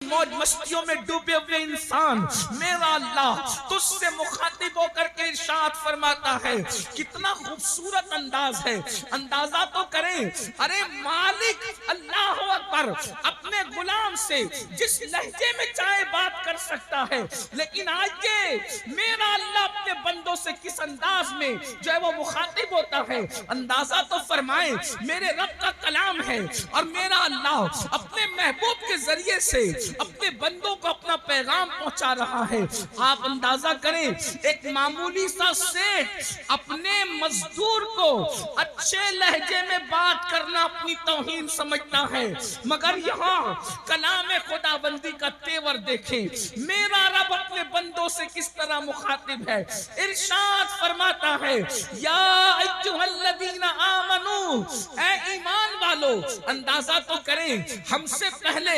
موج مستیوں میں ڈوبے ہوئے انسان، میرا اللہ تجھ سے مخاطب ہو کر کے ارشاد فرماتا ہے، کتنا خوبصورت انداز ہے، اندازہ تو کریں، ارے مالک اللہ اکبر اپنے غلام سے جس لہجے میں چاہے بات کر سکتا ہے، لیکن آج یہ میرا اللہ اپنے بندوں سے کس انداز میں جو ہے وہ مخاطب ہوتا ہے، اندازہ تو فرمائیں، میرے رب کا کلام ہے اور میرا اللہ اپنے محبوب کے ذریعے سے اپنے بندوں کو اپنا پیغام پہنچا رہا ہے۔ آپ اندازہ کریں، ایک معمولی سا سیٹ اپنے مزدور کو اچھے لہجے میں بات کرنا اپنی توہین سمجھتا ہے، مگر یہاں کلام خداوندی کا تیور دیکھیں، میرا رب اپنے بندوں سے کس طرح مخاطب ہے۔ ارشاد فرماتا ہے، یا ایھا الذین آمنو، اے ایمان والو، اندازہ تو کریں، ہم سے پہلے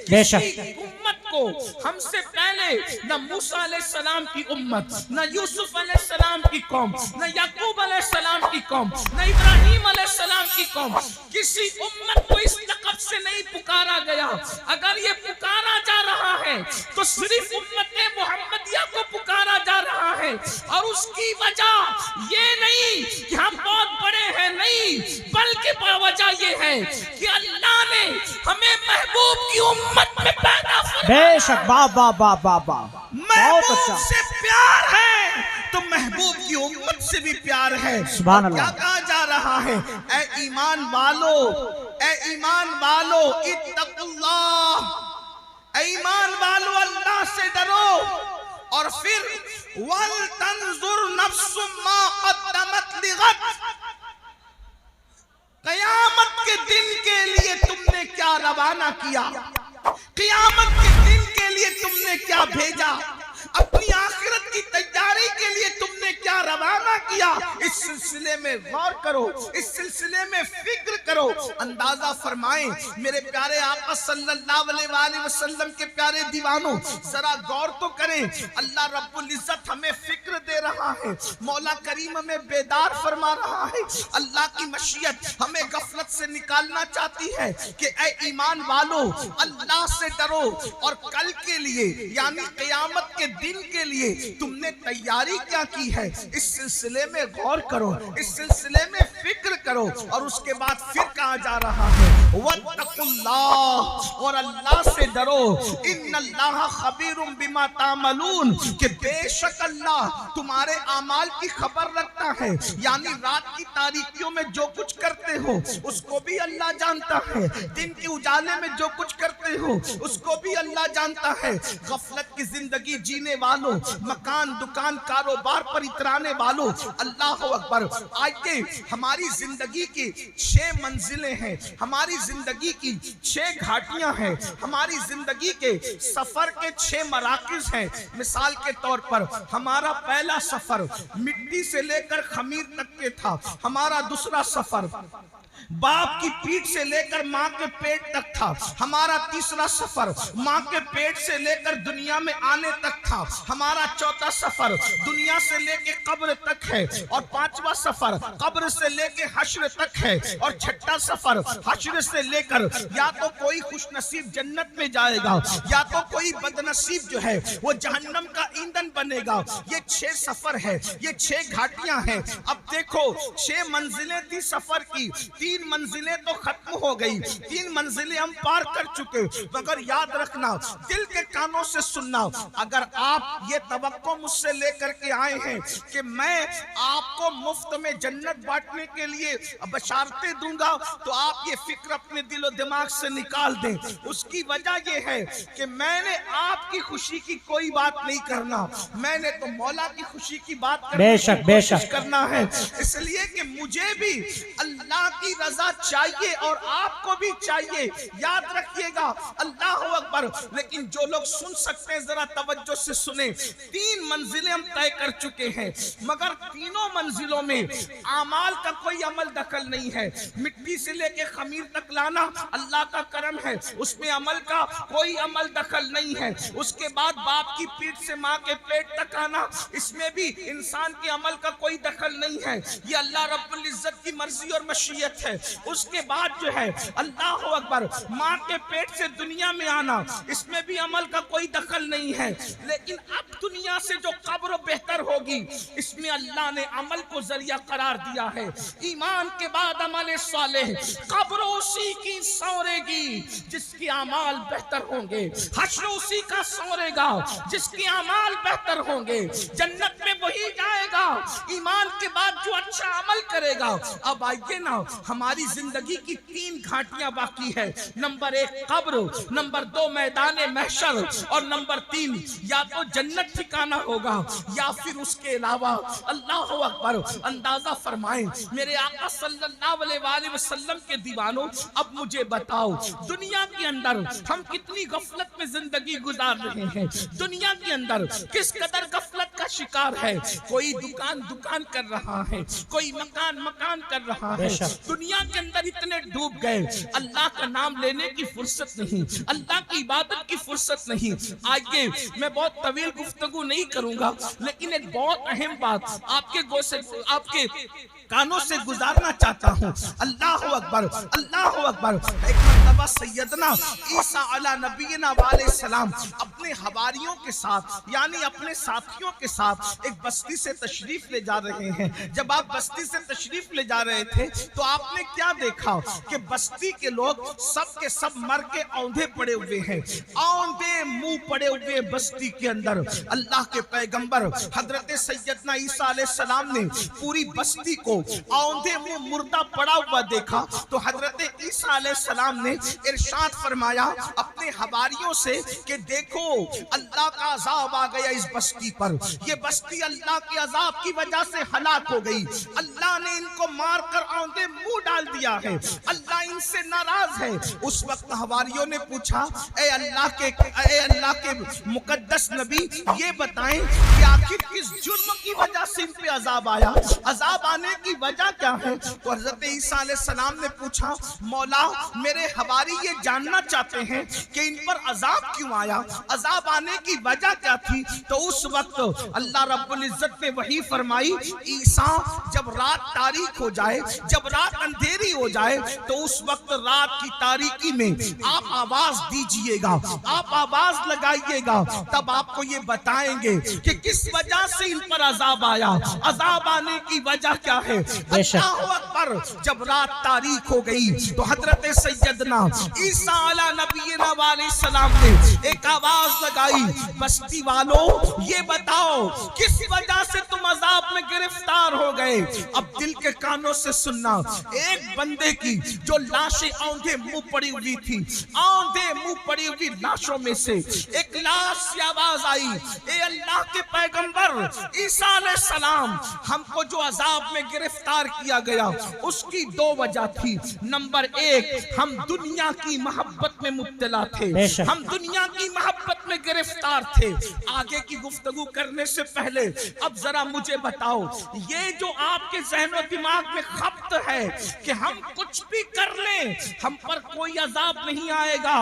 کسی امت کو، ہم سے پہلے نہ موسیٰ علیہ السلام کی امت، نہ یوسف علیہ السلام کی قوم، نہ یعقوب علیہ السلام کی قوم، نہ ابراہیم علیہ السلام کی قوم، کسی امت کو اس لقب سے نہیں پکارا گیا۔ اگر یہ پکارا جا رہا ہے تو صرف امت محمدیہ کو پکارا جا رہا ہے، اور اس کی وجہ یہ نہیں کہ ہم بہت بڑے ہیں، نہیں، بلکہ وجہ یہ ہے کہ اللہ نے ہمیں محبوب کی امت میں پیدا فرمایا۔ بے شک، بابا بابا بابا، بہت اچھا۔ محبوب سے پیار ہے تو محبوب کی امت سے بھی پیار ہے۔ سبحان اللہ۔ کیا کہا جا رہا ہے؟ اے ایمان والو، اے ایمان والو، اتقوا اللہ، اے ایمان والو اللہ سے ڈرو، اور پھر وَلْتَنْظُرْ نَفْسٌ مَا قَدَّمَتْ لِغَدٍ، قیامت کے دن کے لیے تم نے کیا روانہ کیا، قیامت کے دن کے لیے تم نے کیا بھیجا، اپنی آخرت کی تیاری کے لیے تم نے کیا روانہ کیا، اس سلسلے میں غور کرو، اس سلسلے میں فکر کرو۔ اندازہ فرمائیں میرے پیارے آقا صلی اللہ علیہ وآلہ وسلم کے پیارے دیوانوں، ذرا غور تو کریں، اللہ رب العزت ہمیں فکر دے رہا ہے، مولا کریم ہمیں بیدار فرما رہا ہے، اللہ کی مشیت ہمیں غفلت سے نکالنا چاہتی ہے کہ اے ایمان والو، اللہ سے ڈرو، اور کل کے لیے یعنی قیامت کے دن کے لیے تم نے تیاری کیا کی ہے، اس سلسلے میں غور کرو، اس سلسلے میں فکر کرو۔ اور اس کے بعد پھر کہا جا رہا ہے وَاتَّقُوا اللَّهَ، اور اللہ سے ڈرو، إِنَّ اللَّهَ خَبِيرٌ بِمَا تَعْمَلُونَ، کہ بے شک اللہ تمہارے اعمال کی خبر رکھتا ہے، یعنی رات کی تاریکیوں میں جو کچھ کرتے ہو اس کو بھی اللہ جانتا ہے، دن کے اجالے میں جو کچھ کرتے ہو اس کو بھی اللہ جانتا ہے۔ غفلت کی زندگی جینے والوں، مکان دکان کاروبار پر اترانے والوں، اللہ اکبر، آئیے ہماری زندگی کی 6 منزلیں ہیں، ہماری زندگی کی 6 گھاٹیاں ہیں، ہماری زندگی کے سفر کے 6 مراکز ہیں۔ مثال کے طور پر ہمارا پہلا سفر مٹی سے لے کر خمیر تک کے تھا، ہمارا دوسرا سفر باپ کی پیٹ سے لے کر ماں کے پیٹ تک تھا، ہمارا تیسرا سفر ماں کے پیٹ سے لے کر دنیا میں آنے تک تھا، ہمارا چوتھا سفر دنیا سے لے کے قبر تک ہے، اور 5واں سفر قبر سے لے کے حشر تک ہے، اور 6واں سفر حشر سے لے کر یا تو کوئی خوش نصیب جنت میں جائے گا یا تو کوئی بد نصیب جو ہے وہ جہنم کا ایندھن بنے گا۔ یہ 6 سفر ہے، یہ 6 گھاٹیاں ہیں۔ اب دیکھو 6 منزلیں تھی سفر کی، 3 منزلیں تو ختم ہو گئی، 3 منزلیں ہم پار کر چکے، مگر یاد رکھنا، دل کے کانوں سے سننا، اگر آپ یہ توقع مجھ سے لے کر کے آئے ہیں کہ میں آپ کو مفت میں جنت بانٹنے کے لیے بشارتیں دوں گا، تو آپ یہ فکر اپنے دل و دماغ سے نکال دیں۔ اس کی وجہ یہ ہے کہ میں نے آپ کی خوشی کی کوئی بات نہیں کرنا، میں نے تو مولا کی خوشی کی بات کرنے کی کوشش کرنا ہے، اس لیے کہ مجھے بھی اللہ کی رضا چاہیے اور آپ کو بھی چاہیے۔ یاد رکھیے گا، اللہ اکبر، لیکن جو لوگ سن سکتے ہیں ذرا توجہ سے سنیں، 3 منزلیں ہم طے کر چکے ہیں، مگر تینوں منزلوں میں اعمال کا کوئی عمل دخل نہیں ہے۔ مٹی سے لے کے خمیر تک لانا اللہ کا کرم ہے، اس میں عمل کا کوئی عمل دخل نہیں ہے۔ اس کے بعد باپ کی پیٹ سے ماں کے پیٹ تک آنا، اس میں بھی انسان کے عمل کا کوئی دخل نہیں ہے، یہ اللہ رب العزت کی مرضی اور مشیت ہے۔ اس کے بعد جو ہے اللہ اکبر، ماں کے پیٹ سے دنیا میں آنا، اس میں بھی عمل کا کوئی دخل نہیں ہے، لیکن اب دنیا سے جو قبر بہتر ہوگی اس میں اللہ نے عمل کو ذریعہ قرار دیا ہے۔ ایمان کے بعد عمل صالح، قبر اسی کی سورے گی جس کے اعمال بہتر ہوں گے، حشر اسی کا سورے گا جس کے اعمال بہتر ہوں گے، جنت میں وہی جائے گا ایمان کے بعد جو اچھا عمل کرے گا۔ اب آئیے نا، ہماری زندگی کی 3 گھاٹیاں باقی ہے، نمبر 1 قبر، نمبر 2 میدان محشر، اور نمبر 3 یا تو جنت ٹھکانہ ہوگا یا پھر اس کے علاوہ۔ اللہ اکبر! اندازہ فرمائیں میرے آقا صلی اللہ علیہ وآلہ وسلم کے دیوانوں، اب مجھے بتاؤ دنیا کے اندر ہم کتنی غفلت میں زندگی گزار رہے ہیں، دنیا کے اندر کس قدر غفلت کا شکار ہے۔ کوئی دکان کر رہا ہے، کوئی مکان کر رہا ہے، دنیا کے اندر اتنے ڈوب گئے، اللہ کا نام لینے کی فرصت نہیں، اللہ کی عبادت کی فرصت نہیں۔ آئیے میں بہت طویل گفتگو نہیں کروں گا، لیکن ایک بہت اہم بات آپ کے کانوں سے گزارنا چاہتا ہوں۔ اللہ اکبر! اللہ اکبر! ایک مرتبہ سیدنا عیسیٰ علی نبینا علیہ السلام اپنے حواریوں کے ساتھ یعنی اپنے ساتھیوں کے ساتھ ایک بستی سے تشریف لے جا رہے ہیں۔ جب آپ بستی سے تشریف لے جا رہے تھے تو آپ نے کیا دیکھا کہ بستی کے لوگ سب کے سب مر کے اوندھے پڑے ہوئے ہیں، اوندھے منہ پڑے ہوئے بستی کے اندر۔ اللہ کے پیغمبر حضرت سیدنا عیسیٰ علیہ السلام نے پوری بستی کو اوندھے منہ مردہ پڑا ہوا دیکھا تو حضرت عیسیٰ علیہ السلام نے ارشاد فرمایا اپنے حواریوں سے کہ دیکھو اللہ کا عذاب آ گیا اس بستی پر، یہ بستی اللہ کے عذاب کی وجہ سے ہلاک ہو گئی، اللہ نے ان کو مار کر اوندھے منہ ڈال دیا ہے، اللہ ان سے ناراض ہے۔ اس وقت حواریوں نے پوچھا اے اللہ کے مقدس نبی یہ بتائیں کہ آخر کس جرم کی وجہ سے ان پہ عذاب آیا، عذاب آنے کی وجہ کیا ہے؟ تو حضرت عیسیٰ علیہ السلام نے پوچھا مولا میرے حواری یہ جاننا چاہتے ہیں کہ ان پر عذاب کیوں آیا، عذاب آنے کی وجہ کیا تھی؟ تو اس وقت اللہ رب العزت نے وحی فرمائی عیسیٰ جب رات تاریک ہو جائے، جب رات اندھیری ہو جائے تو اس وقت رات کی تاریکی میں آپ آواز دیجئے گا، آپ آواز لگائیے گا، تب آپ کو یہ بتائیں گے کہ کس وجہ سے ان پر عذاب آیا، عذاب آنے کی وجہ کیا ہے۔ اللہ اکبر! جب رات تاریک ہو گئی تو حضرت سیدنا عیسیٰ علی نبینا علیہ السلام نے ایک آواز لگائی بستی والوں یہ بتاؤ کس وجہ سے تم عذاب میں گرفتار ہو گئے۔ اب دل کے کانوں سے سننا، ایک بندے کی جو لاشیں اوندھے منہ پڑی ہوئی تھی، اوندھے منہ پڑی ہوئی لاشوں میں سے ایک لاش سے آواز آئی اے اللہ کے پیغمبر عیسیٰ علیہ السلام ہم کو جو عذاب میں گرفتار کیا گیا اس کی 2 وجہ تھی۔ نمبر 1 ہم دنیا کی محبت میں مبتلا تھے، ہم دنیا کی محبت میں گرفتار تھے۔ آگے کی گفتگو کرنے سے پہلے اب ذرا مجھے بتاؤ یہ جو آپ کے ذہن و دماغ میں خبط ہے کہ ہم کچھ بھی کر لیں ہم پر کوئی عذاب نہیں آئے گا،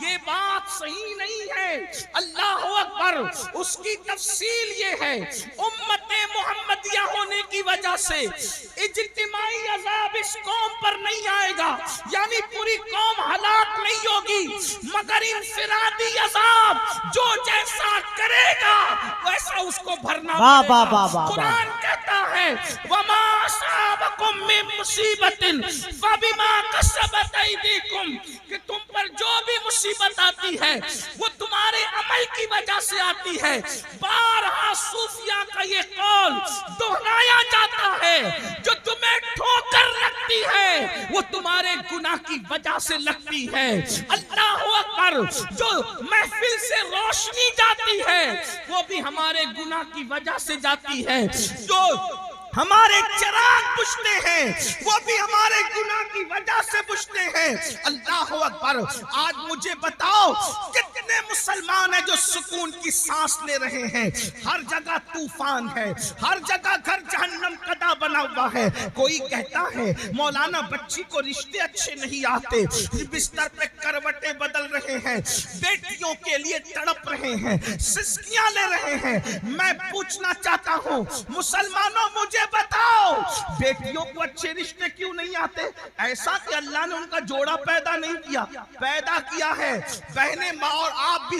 یہ بات صحیح نہیں ہے۔ اللہ اکبر! اس کی تفصیل یہ ہے امت محمدیہ ہونے کی وجہ سے اجتماعی عذاب اس قوم پر نہیں آئے گا، یعنی پوری قوم ہلاک نہیں ہوگی، مگر انفرادی عذاب جو جیسا کرے گا ویسا اس کو بھرنا پڑے گا۔ قرآن کہتا ہے وَمَا أَصَابَكُم مِّن مُّصِیبَةٍ فَبِمَا كَسَبَتْ أَیْدِیکُم، کہ تم پر جو بھی مصیبت آتی ہے وہ تمہارے عمل کی وجہ سے آتی ہے۔ بارہا صوفیہ کا یہ قول دہرایا جاتا ہے جو تمہیں ٹھوکر لگتی ہے وہ تمہارے گناہ کی وجہ سے لگتی ہے۔ اللہ اکبر! جو محفل سے روشنی جاتی ہے وہ بھی ہمارے گناہ کی وجہ سے جاتی ہے، جو ہمارے چراغ بجھتے ہیں وہ بھی ہمارے گناہ کی وجہ سے بجھتے ہیں۔ اللہ اکبر! آج مجھے بتاؤ کتنے مسلمان ہیں جو سکون کی سانس لے رہے ہیں؟ ہر جگہ طوفان ہے، ہر جگہ گھر جہنم قدا بنا ہوا ہے۔ کوئی کہتا ہے مولانا بچی کو رشتے اچھے نہیں آتے، بستر پہ کروٹیں بدل رہے ہیں، بیٹیوں کے لیے تڑپ رہے ہیں، سسکیاں لے رہے ہیں۔ میں پوچھنا چاہتا ہوں مسلمانوں مجھے بتاؤ بیٹیوں کو اچھے رشتے کیوں نہیں آتے؟ ایسا کہ اللہ نے ان کا جوڑا پیدا نہیں کیا، پیدا کیا ہے۔ بہنیں ماں اور آپ بھی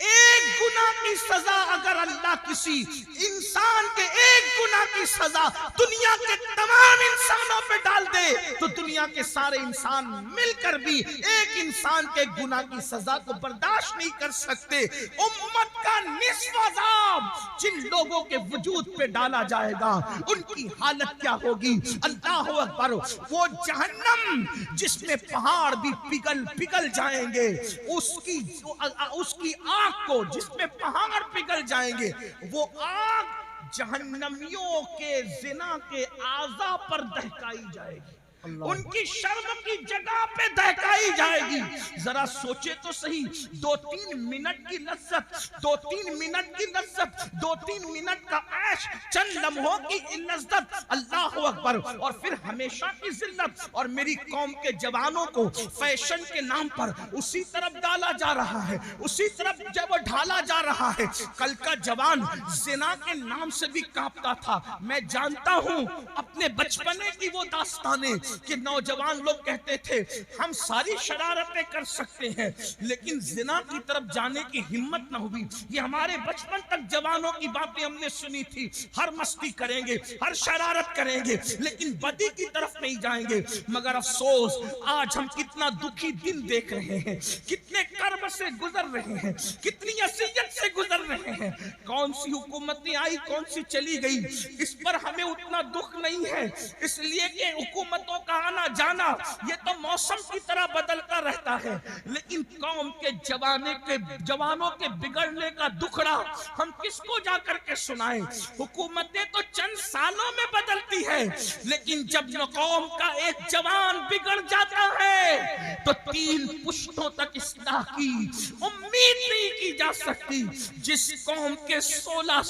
ایک گناہ کی سزا اگر اللہ کسی انسان کے ایک گناہ کی سزا دنیا کے تمام انسانوں پہ ڈال دے تو دنیا کے سارے انسان مل کر بھی ایک انسان کے گناہ کی سزا کو برداشت نہیں کر سکتے. امت کا نصف عذاب جن لوگوں کے وجود پہ ڈالا جائے گا ان کی حالت کیا ہوگی؟ اللہ اکبر. وہ جہنم جس میں پہاڑ بھی پگھل جائیں گے، اس کی آگ کو جس میں پہاڑ پگھل جائیں گے، وہ آگ جہنمیوں کے زنا کے اعضاء پر دہکائی جائے گی، ان کی شرم کی جگہ پہ دہکائی جائے گی. ذرا سوچے تو صحیح، 2-3 منٹ کی لذت، 2-3 منٹ کی لذت، 2-3 منٹ کا عیش، چند لمحوں کی لذت، اللہ اکبر، اور پھر ہمیشہ کی ذلت. اور میری قوم کے جوانوں کو فیشن کے نام پر اسی طرف ڈالا جا رہا ہے، اسی طرف جب ڈھالا جا رہا ہے. کل کا جوان زنا کے نام سے بھی کانپتا تھا. میں جانتا ہوں اپنے بچپنے کی وہ داستانیں کہ نوجوان لوگ کہتے تھے ہم ساری شرارتیں کر سکتے ہیں لیکن زنا کی طرف جانے کی ہمت نہ ہوئی. یہ ہمارے بچپن تک جوانوں کی باتیں ہم نے سنی تھی، ہر مستی کریں گے، ہر شرارت کریں گے لیکن بدی کی طرف نہیں جائیں گے. مگر افسوس آج ہم کتنا دکھی دن دیکھ رہے ہیں، کتنے کرب سے گزر رہے ہیں، کتنی اذیت سے گزر رہے ہیں. کون سی حکومتیں آئی، کون سی چلی گئی، اس پر ہمیں اتنا دکھ نہیں ہے، اس لیے کہ حکومتوں کا آنا جانا یہ تو موسم کی طرح بدلتا رہتا ہے. لیکن قوم کے جوانوں کے بگڑنے کا دکھڑا ہم کس کو جا کر کے سنائیں؟ حکومتیں تو چند سالوں میں بدلتی ہے لیکن جب قوم کا ایک جوان بگڑ جاتا ہے تو 3 پشتوں تک اصلاح کی امید نہیں کی جا سکتی. جس قوم کے 16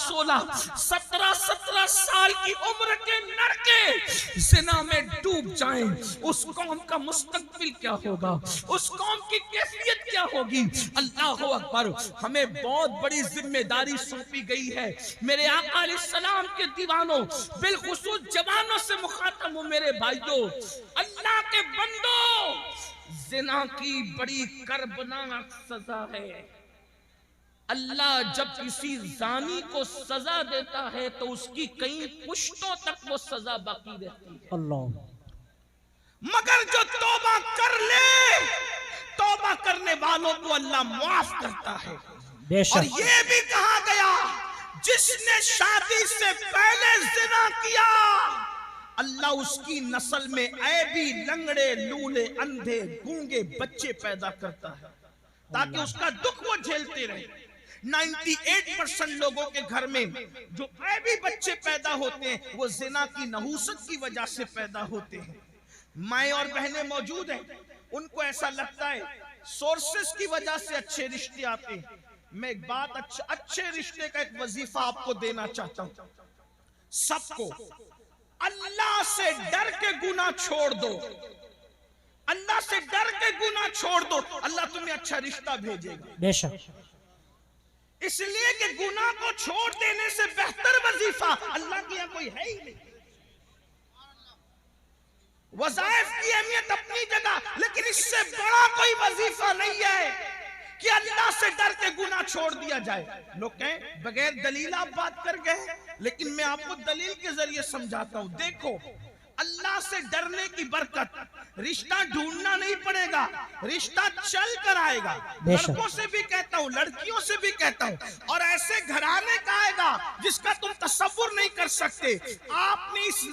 17 سال کی عمر کے لڑکے زنا میں ڈوب جائیں، اس قوم کا مستقبل کیا ہوگا، اس قوم کی کیفیت کیا ہوگی؟ اللہ اکبر. ہمیں بہت بڑی ذمہ داری سونپی گئی ہے. میرے آقا علیہ السلام کے دیوانوں، بالخصوص جوانوں سے مخاطب ہوں میرے بھائیوں، اللہ کے بندوں، زنا کی بڑی کربناک سزا ہے. اللہ جب کسی زانی کو سزا دیتا ہے تو اس کی کئی پشتوں تک وہ سزا باقی رہتی ہے. اللہ. مگر جو توبہ کر لے، توبہ کرنے والوں کو اللہ معاف کرتا ہے. اور یہ بھی کہا گیا جس نے شادی سے پہلے زنا کیا اللہ اس کی نسل میں عیبی، لنگڑے، لولے، اندھے، گونگے بچے پیدا کرتا ہے تاکہ اس کا دکھ وہ جھیلتے رہے. 98% لوگوں کے گھر میں جو عیبی بچے پیدا ہوتے ہیں وہ زنا کی نحوست کی وجہ سے پیدا ہوتے ہیں. مائیں اور بہنیں موجود ہیں، ان کو ایسا لگتا ہے سورسز کی وجہ سے اچھے رشتے آتے ہیں. میں ایک بات اچھے رشتے کا ایک وظیفہ آپ کو دینا چاہتا ہوں. سب کو اللہ سے ڈر کے گناہ چھوڑ دو، اللہ سے ڈر کے گناہ چھوڑ دو، اللہ تمہیں اچھا رشتہ بھیجے گا. بے شک. اس لیے کہ گناہ کو چھوڑ دینے سے بہتر وظیفہ اللہ کی یہاں کوئی ہے ہی نہیں. وظائف کی اہمیت اپنی جگہ، لیکن اس سے بڑا کوئی وظیفہ نہیں ہے کہ اللہ سے ڈر کے گناہ چھوڑ دیا جائے. لوگ کہیں بغیر دلیل آپ بات کر گئے، لیکن میں آپ کو دلیل کے ذریعے سمجھاتا ہوں. دیکھو، اللہ سے ڈرنے کی برکت، رشتہ ڈھونڈنا نہیں پڑے گا، رشتہ چل کر آئے گا. لڑکوں سے بھی کہتا ہوں، لڑکیوں سے بھی کہتا ہوں، اور ایسے گھرانے کا آئے گا جس کا تم تصور نہیں کر سکتے. آپ نے اس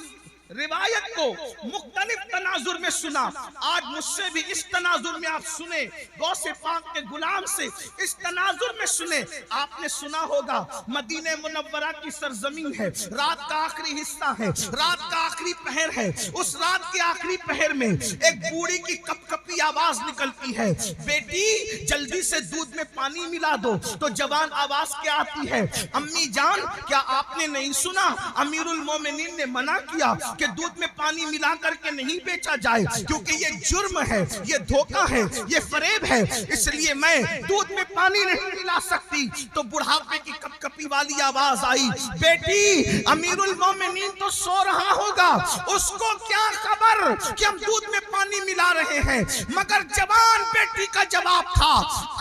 روایت کو مختلف تناظر میں سنا، آج مجھ سے بھی اس تناظر میں آپ سنیں، غوث پاک کے غلام سے اس تناظر میں سنیں. آپ نے سنا ہوگا مدینہ منورہ کی سرزمین ہے، رات کا آخری حصہ ہے، رات کا آخری پہر ہے. اس رات کے آخری پہر میں ایک بوڑھی کی کپ کپی آواز نکلتی ہے، بیٹی جلدی سے دودھ میں پانی ملا دو. تو جوان آواز کیا آتی ہے، امی جان کیا آپ نے نہیں سنا امیر المومنین نے منع کیا کہ کہ دودھ میں پانی ملا کر کے نہیں بیچا جائے، کیونکہ یہ جرم ہے، یہ دھوکہ ہے، یہ فریب ہے، اس لیے میں دودھ میں پانی نہیں ملا سکتی۔ تو بڑھاپے کی کپ کپی والی آواز آئی، بیٹی امیر المومنین تو سو رہا ہوگا، اس کو کیا خبر کہ ہم دودھ میں پانی ملا رہے ہیں۔ مگر جوان بیٹی کا جواب تھا،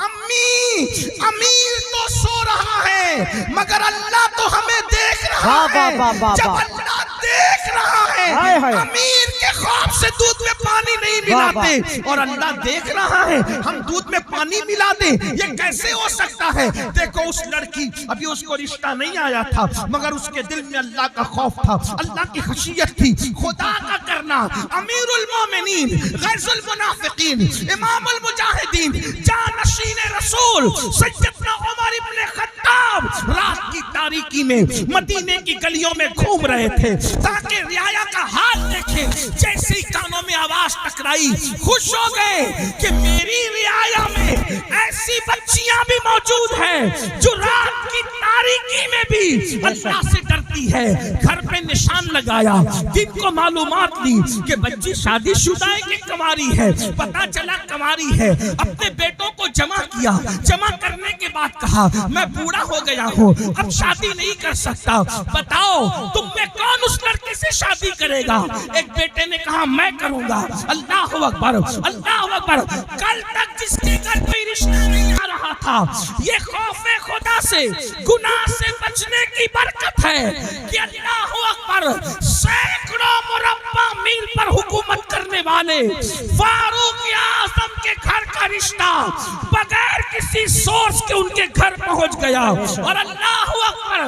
امی امیر تو سو رہا ہے مگر اللہ تو ہمیں دیکھ رہا ہے۔ جب اللہ دیکھ رہا ہے امیر کے خواب سے دودھ میں پانی نہیں ملاتے، اور اللہ دیکھ رہا ہے ہم دودھ میں پانی ملا دیں، یہ کیسے ہو سکتا ہے؟ دیکھو اس لڑکی، ابھی اس کو رشتہ نہیں آیا تھا مگر اس کے دل میں اللہ کا خوف تھا، اللہ کی خشیت تھی، خدا کا کرنا۔ امیر المومنین، غیظ المنافقین، امام المجاہدین، جانشین رسول سیدنا عمر ابن خطاب رات کی تاریکی میں مدینے کی گلیوں میں گھوم رہے تھے تاکہ رعایا کا حال دیکھیں۔ جیسے ہی کانوں میں آواز ٹکرائی، خوش ہو گئے کہ میری رعایا میں ایسی بچیاں بھی موجود ہیں جو رات کی تاریکی میں بھی اللہ سے ڈرتی ہے۔ گھر پہ نشان لگایا، جن کو معلومات لی کہ بچی شادی شدہ ہے کہ کنواری ہے، پتا چلا کنواری ہے، اپنے بیٹوں کو جمع کیا، جمع کرنے کے بعد کہا میں بوڑھا ہو گیا ہوں، اب شادی نہیں کر سکتا، بتاؤ تم میں کون اس لڑکی سے شادی کرے گا؟ ایک بیٹے نے کہا میں کروں گا۔ اللہ اکبر، اللہ اکبر۔ کل تک جس کے گھر کوئی رشتہ نہیں آ رہا تھا، یہ خوف خدا سے، گناہ سے بچنے کی برکت ہے کہ اللہ اکبر سینکڑوں مربع میل پر حکومت کرنے والے فاروق اعظم کے گھر کا رشتہ بغیر کسی سورس کے ان کے گھر پہنچ گیا، اور اللہ اکبر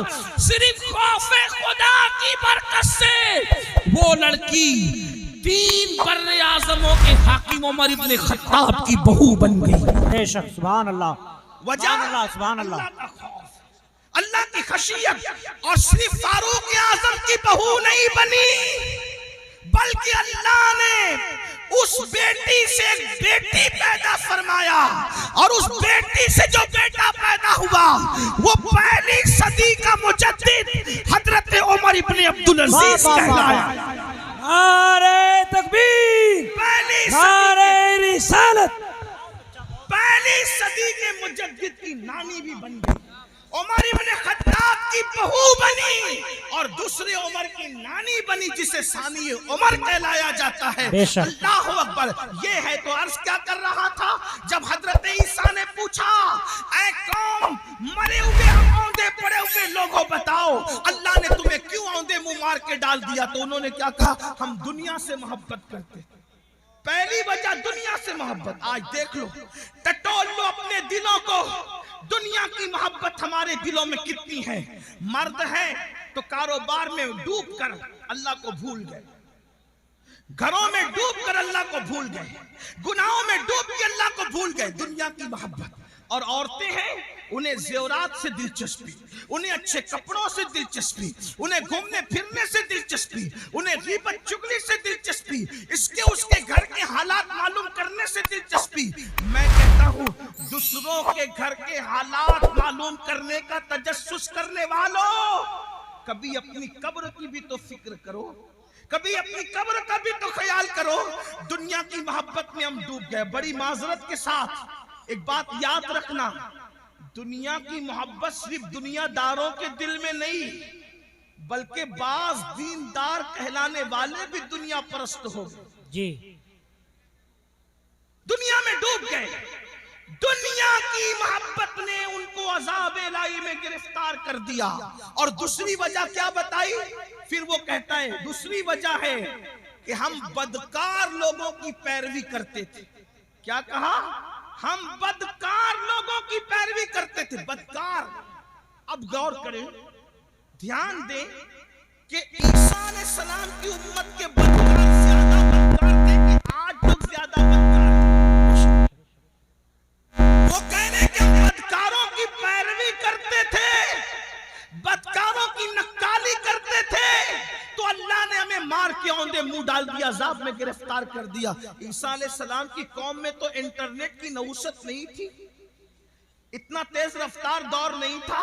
صرف خوف خدا کی برکت سے وہ لڑکی 3 بر اعظموں کے حاکم عمر ابن خطاب کی بہو بن گئی۔ بے شک، سبحان اللہ، وجہ سبحان اللہ، سبحان اللہ، اللہ کا خوف، اللہ کی خشیت، اور صرف فاروق اعظم کی بہو نہیں بنی بلکہ اللہ نے اس بیٹی سے ایک بیٹی پیدا فرمایا، اور اس بیٹی سے جو بیٹا پیدا ہوا وہ پہلی صدی کا مجدد حضرت عمر ابن عبدالعزیز کہلایا۔ نعرہ تکبیر، پہلی نعرہ رسالت۔ پہلی صدی کے مجدد کی نانی بھی بن گئی، عمر ابن خطاب کی بہو بنی، اور دوسرے عمر کی نانی بنی جسے ثانی عمر کہلایا جاتا ہے۔ اللہ اکبر۔ یہ ہے تو عرض کیا کر رہا تھا، جب حضرت عیسیٰ نے پوچھا اے قوم مرے ہوئے اوندے پڑے ہوئے لوگوں بتاؤ اللہ نے تمہیں کیوں اوندے منہ مار کے ڈال دیا، تو انہوں نے کیا کہا، ہم دنیا سے محبت کرتے ہیں۔ پہلی وجہ دنیا سے محبت۔ آج دیکھ لو، ٹٹول لو اپنے دلوں کو، دنیا کی محبت ہمارے دلوں میں کتنی ہے۔ مرد ہے تو کاروبار میں ڈوب کر اللہ کو بھول گئے، گھروں میں ڈوب کر اللہ کو بھول گئے، گناہوں میں ڈوب کے اللہ کو بھول گئے، دنیا کی محبت۔ اور عورتیں ہیں، انہیں زیورات سے دلچسپی، انہیں اچھے کپڑوں سے دلچسپی، انہیں گھومنے پھرنے سے دلچسپی، انہیں غیبت چگلی سے دلچسپی، اس کے گھر کے حالات معلوم کرنے سے دلچسپی۔ میں کہتا ہوں دوسروں کے گھر کے حالات معلوم کرنے کا تجسس کرنے والوں، کبھی اپنی قبر کی بھی تو فکر کرو، کبھی اپنی قبر کا بھی تو خیال کرو۔ دنیا کی محبت میں ہم ڈوب گئے۔ بڑی معذرت کے ساتھ ایک بات یاد رکھنا، دنیا کی محبت صرف دنیا داروں کے دل میں نہیں بلکہ بعض دیندار کہلانے والے بھی دنیا پرست ہو گئے، جی دنیا میں ڈوب گئے۔ دنیا کی محبت نے ان کو عذاب الہی میں گرفتار کر دیا۔ اور دوسری وجہ کیا بتائی؟ پھر وہ کہتا ہے دوسری وجہ ہے کہ ہم بدکار لوگوں کی پیروی کرتے تھے۔ کیا کہا؟ ہم بدکار لوگوں کی پیروی کرتے تھے۔ بدکار، اب غور کریں، دھیان دیں کہ عیسیٰ علیہ السلام کی امت کے بدکار زیادہ بدکار تھے کہ آج لوگ زیادہ بدکار ہیں۔ وہ کہنے کہ ہم بدکاروں کی پیروی کرتے تھے، بدکاروں کی نکالی کرتے تھے، تو اللہ نے ہمیں مار کے اوندے منہ ڈال دیا، عذاب میں گرفتار کر دیا۔ عیسیٰ علیہ السلام کی قوم میں تو انٹرنیٹ کی نوسط نہیں تھی، اتنا تیز رفتار دور نہیں تھا،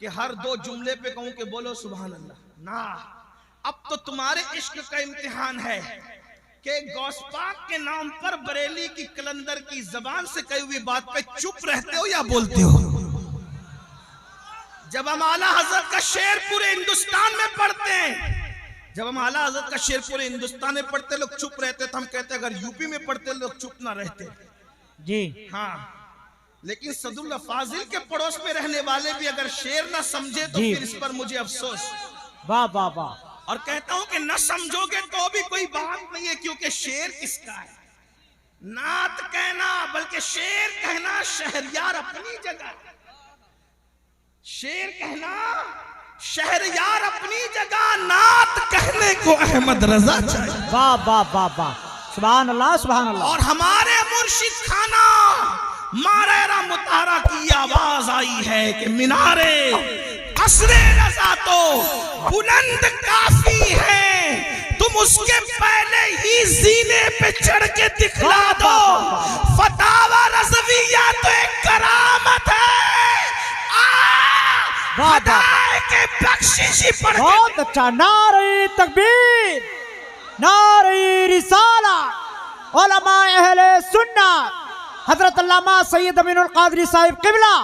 کہ ہر 2 جملے پہ کہوں کہ بولو سبحان اللہ، نا اب تو تمہارے عشق کا امتحان ہے کہ غوث پاک کے نام پر بریلی کی کلندر کی زبان سے کہی ہوئی بات پہ چپ رہتے ہو یا بولتے ہو؟ جب ہم اعلیٰ حضرت کا شعر پورے ہندوستان میں پڑھتے ہیں، جب ہم اعلیٰ حضرت کا شعر پورے ہندوستان میں پڑھتے لوگ چپ رہتے تو ہم کہتے اگر یوپی میں پڑھتے لوگ چپ نہ رہتے. جی ہاں، لیکن صد اللہ فاضل کے پڑوس میں رہنے والے بھی اگر شعر نہ سمجھے تو پھر اس پر مجھے افسوس. واہ واہ واہ. اور کہتا ہوں کہ نہ سمجھو گے تو بھی کوئی بات نہیں ہے، کیونکہ شعر کس کا ہے؟ نعت کہنا بلکہ شعر کہنا شہریار اپنی جگہ، شعر کہنا شہریار اپنی جگہ، نعت کہنے کو احمد رضا چاہیے. واہ واہ واہ واہ. سبحان اللہ سبحان اللہ. اور ہمارے مرشد خانہ مارا مطہرہ کی آواز آئی ہے کہ مینارے قصر رضا تو بلند کافی ہے، تم اس کے پہلے ہی زینے پہ چڑھ کے دکھلا دو. فتاوی رضویہ تو ایک کرامت ہے، خدائے کے بخششی پر. بہت اچھا. نعرہ تکبیر، نعرہ رسالہ. علماء اہل سنت حضرت علامہ سید امین القادری صاحب قبلہ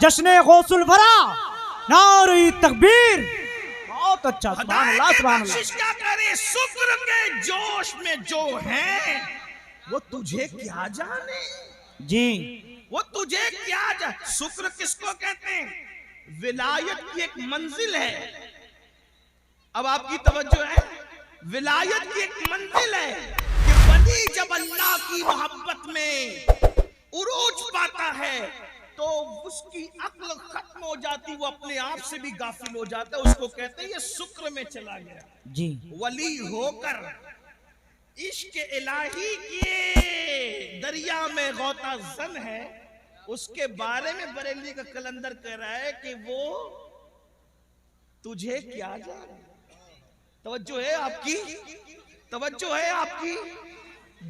جشن غوث الورا. نعرہ تکبیر. بہت اچھا. سبحان اللہ سبحان اللہ. بخشش کیا کرے، شکر کے جوش میں جو ہیں وہ تجھے کیا جانے. جی وہ تجھے کیا جانے. شکر کس کو کہتے ہیں؟ ولایت کی ایک منزل ہے. اب آپ کی توجہ ہے، ولایت کی ایک منزل ہے کہ ولی جب اللہ کی محبت میں عروج پاتا ہے تو اس کی عقل ختم ہو جاتی، وہ اپنے آپ سے بھی غافل ہو جاتا ہے. اس کو کہتے ہیں یہ شکر میں چلا گیا. جی ولی ہو کر عشق الہی کے دریا میں غوطہ زن ہے، اس کے بارے میں بریلی کا کلندر کہہ رہا ہے کہ وہ تجھے کیا جانے. توجہ ہے آپ کی، توجہ ہے آپ کی.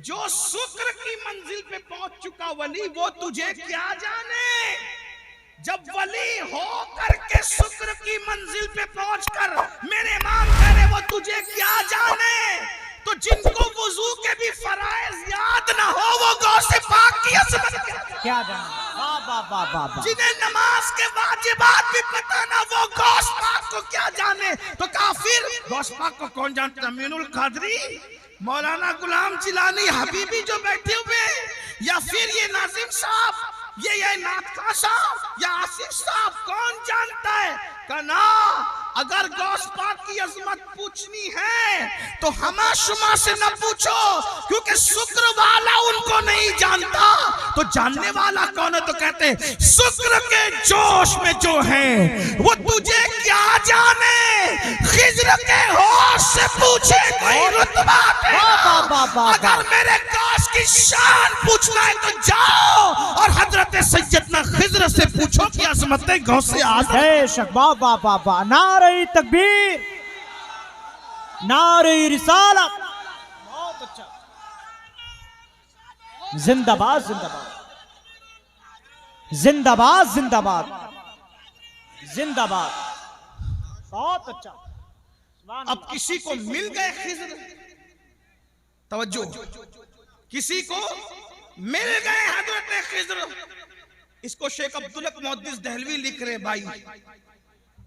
جو شکر کی منزل پہ پہنچ چکا ولی، وہ تجھے کیا جانے. جب ولی ہو کر کے شکر کی منزل پہ پہنچ کر میرے امام کہہ رہے وہ تجھے کیا جانے، تو جن کو وضو کے بھی فرائض یاد نہ ہو وہ غوث پاک کی عظمت کیا جانے. واہ واہ واہ واہ واہ. جنہیں نماز کے واجبات بھی پتہ نہ وہ غوث پاک کو کیا جانے. تو کافر غوث پاک کو کون جانتا ہے؟ امین القادری، مولانا غلام جیلانی حبیبی جو بیٹھے ہوئے، یا پھر یہ ناظم صاحب، یہ نعت خواں صاحب یا آصف صاحب، کون جانتا ہے؟ کہنا اگر غوث پاک کی عظمت پوچھنی ہے تو ہما شما سے نہ پوچھو، کیونکہ شکر والا ان کو نہیں جانتا. تو جاننے والا کون ہے؟ تو کہتے ہیں شکر کے جوش میں جو ہیں وہ تجھے کیا جانے. خضر کے ہوش سے پوچھے کوئی رتبہ تیرا، اگر میرے غوث کی شان پوچھنا ہے تو جاؤ اور حضرت سیدنا خضر سے پوچھو کہ عظمت غوث اعظم. بے شک. واہ واہ واہ واہ. نعرہ تکبیر، نعرہ رسالت. بہت اچھا. زندہ باد زندہ باد، زندہ باد زندہ باد، زندہ باد. بہت اچھا. اب کسی کو مل گئے خضر، توجہ، کسی کو مل گئے حضرت خضر. اس کو شیخ عبدالحق محدث دہلوی لکھ رہے. بھائی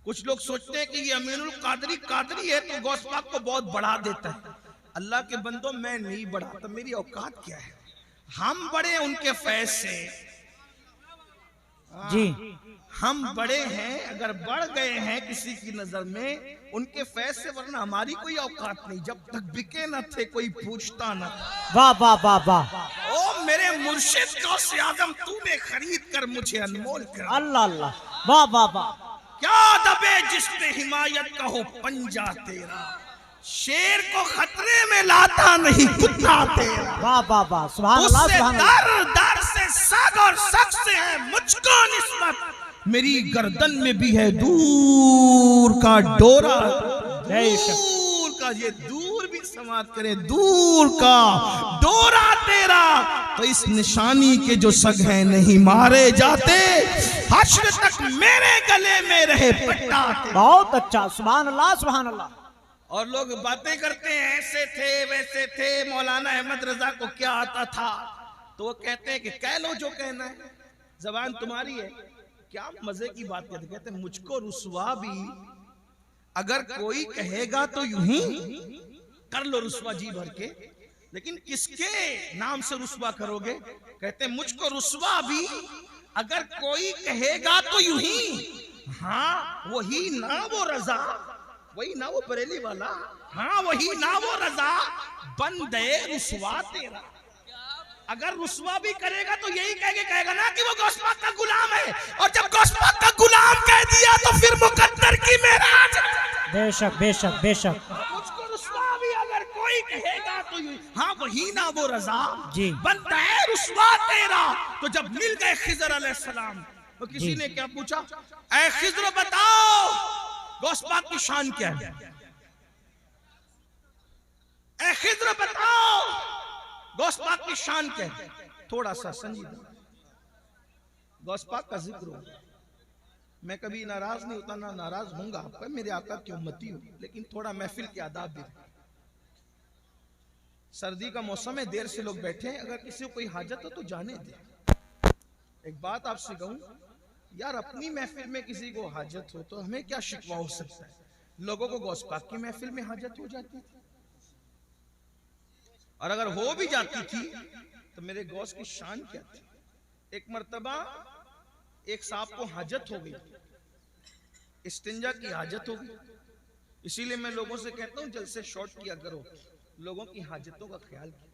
کچھ لوگ سوچتے ہیں کہ یہ امین القادری قادری ہے تو غوث پاک کو بہت بڑھا دیتا ہے. اللہ کے بندوں، میں نہیں بڑھاتا، میری اوقات کیا ہے. ہم بڑے ان کے فیض سے. جی ہم بڑے ہیں، اگر بڑھ گئے ہیں کسی کی نظر میں ان کے فیض سے، ورنہ ہماری کوئی اوقات نہیں. جب تک بکے نہ تھے کوئی پوچھتا نہ تھا. واہ واہ واہ واہ. او میرے مرشد غوث اعظم، تو نے خرید کر مجھے انمول کر. اللہ اللہ. واہ واہ واہ. کیا دبے جس نے حمایت کا ہو پنجا تیرا، شیر کو خطرے میں لاتا نہیں کتا تیرا. واہ واہ واہ. سبحان اس اللہ سے سبحان اللہ. در در سے سگ اور سگ سے ہے مجھ کو نسبت، میری گردن میں بھی ہے دور کا ڈورا. دور کا، یہ دور بھی سمجھ سماعت کرے دور کا ڈورا تیرا تو اس نشانی کے جو سگ ہیں نہیں مارے جاتے حشر تک میرے گلے میں رہے پٹا تیرا. بہت اچھا، سبحان اللہ سبحان اللہ. اور لوگ باتیں کرتے ہیں ایسے تھے ویسے تھے، مولانا احمد رضا کو کیا آتا تھا، تو وہ کہتے ہیں کہ کہہ لو جو کہنا ہے، زبان تمہاری ہے. کیا مزے کی بات کہتے ہیں مجھ کو رسوا بھی اگر کوئی کہے گا تو یوں ہی کر لو رسوا جی بھر کے، لیکن کس کے نام سے رسوا کرو گے؟ کہتے ہیں مجھ کو رسوا بھی اگر کوئی کہے گا تو یوں ہی، ہاں وہی نہ وہ رضا، وہی نہ وہ بریلی والا، ہاں وہی نہ وہ رضا بندے رسوا تیرا. اگر رسوا بھی کرے گا تو یہی کہے گا نا کہ وہ غوث پاک کا غلام ہے، اور جب غوث پاک کا غلام کہہ دیا تو پھر مقدر کی معراج. بے شک بے شک بے شک. مجھ کو رسوا بھی اگر کوئی کہے گا تو ہاں وہی نہ وہ رضا جی بنتا ہے رسوا تیرا. تو جب مل گئے خضر علیہ السلام تو کسی نے کیا پوچھا، اے خضر بتاؤ غوث پاک کی شان کیا ہے، اے خضر بتاؤ غوث پاک کی شان کیا ہے. تھوڑا سا سنجیدہ غوث پاک کا ذکر ہو، میں کبھی ناراض نہیں ہوتا، نہ ناراض ہوں گا، آپ کا میرے آقا کی امتی ہوں، لیکن تھوڑا محفل کے آداب بھی. سردی کا موسم ہے، دیر سے لوگ بیٹھے ہیں، اگر کسی کو کوئی حاجت ہو تو جانے دیں. ایک بات آپ سے کہوں یار، اپنی محفل میں کسی کو حاجت ہو تو ہمیں کیا شکوہ ہو سکتا ہے؟ لوگوں کو غوث پاک کی محفل میں حاجت ہو جاتی تھی، اور اگر ہو بھی جاتی تھی تو میرے غوث کی شان کیا تھی. ایک مرتبہ ایک صاحب کو حاجت ہو گئی، استنجا کی حاجت ہو گئی. اسی لیے میں لوگوں سے کہتا ہوں جلسے شارٹ کیا کرو، لوگوں کی حاجتوں کا خیال کیا.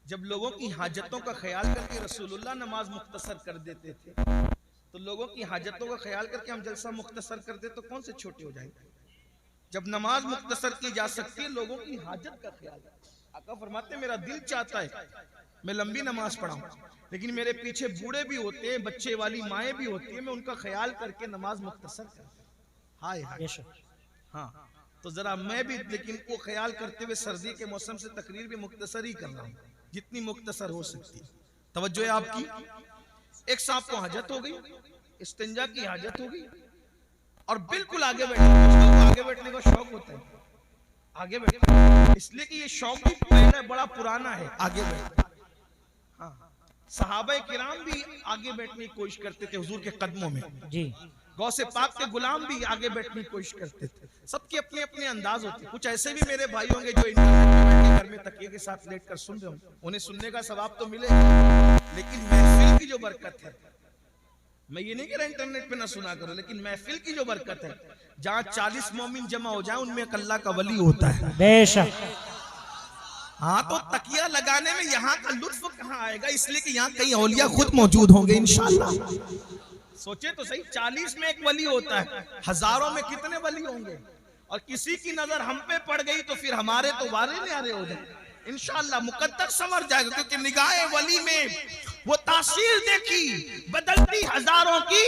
جب لوگوں کی حاجتوں کا خیال کر کے رسول اللہ نماز مختصر کر دیتے تھے، تو لوگوں کی حاجتوں کا خیال کر کے ہم جلسہ مختصر کرتے تو کون سے چھوٹے ہو جائیں گے؟ جب نماز مختصر کی جا سکتی ہے لوگوں کی حاجت کا خیال. آقا فرماتے ہیں میرا دل چاہتا ہے میں لمبی نماز پڑھاؤں، لیکن میرے پیچھے بوڑھے بھی ہوتے ہیں، بچے والی مائیں بھی ہوتی ہیں، میں ان کا خیال کر کے نماز مختصر کرتا ہوں. ہائے ہائے، ہاں تو ذرا میں بھی لیکن کو خیال کرتے ہوئے سردی کے موسم سے تقریر بھی مختصر ہی کر رہا ہوں، جتنی مختصر ہو سکتی. توجہ ہے آپ کی. ایک صاحب کو حاجت ہو گئی، استنجا کی حاجت ہو گئی، اور بالکل آگے بیٹھنے کا شوق ہوتا ہے، آگے بیٹھے، اس لیے کہ یہ شوق بھی پہلے بڑا پرانا ہے، آگے بیٹھے. ہاں صحابہ کرام بھی آگے بیٹھنے کی کوشش کرتے تھے حضور کے قدموں میں جی. غوث پاک کے غلام بھی آگے بیٹھنے کی کوشش کرتے تھے. سب کے اپنے اپنے انداز ہوتے. کچھ ایسے بھی میرے بھائی ہوں گے جو انٹرنیٹ گھر میں تکیے کے ساتھ لیٹ کر سن رہے ہوں، انہیں سننے کا ثواب تو ملے گا، لیکن محفل کی جو برکت ہے، میں یہ نہیں کہہ رہا انٹرنیٹ پہ نہ سنا کرو، لیکن محفل کی جو برکت ہے، جہاں 40 مومن جمع ہو جائیں ان میں ایک اللہ کا ولی ہوتا ہے. بے شک. ہاں تو تکیہ لگانے میں یہاں کا لطف کہاں آئے گا؟ اس لیے کہ یہاں کئی اولیاء خود موجود ہوں گے انشاءاللہ. سوچے تو صحیح، 40 میں ایک ولی ہوتا ہے، ہزاروں میں کتنے ولی ہوں گے؟ اور کسی کی نظر ہم پہ پڑ گئی تو پھر ہمارے تو وارے نیارے ہو جائیں انشاءاللہ. مقدر سنور جائے گا، کیونکہ نگاہ ولی میں وہ تاثیر دیکھی، بدلتی ہزاروں کی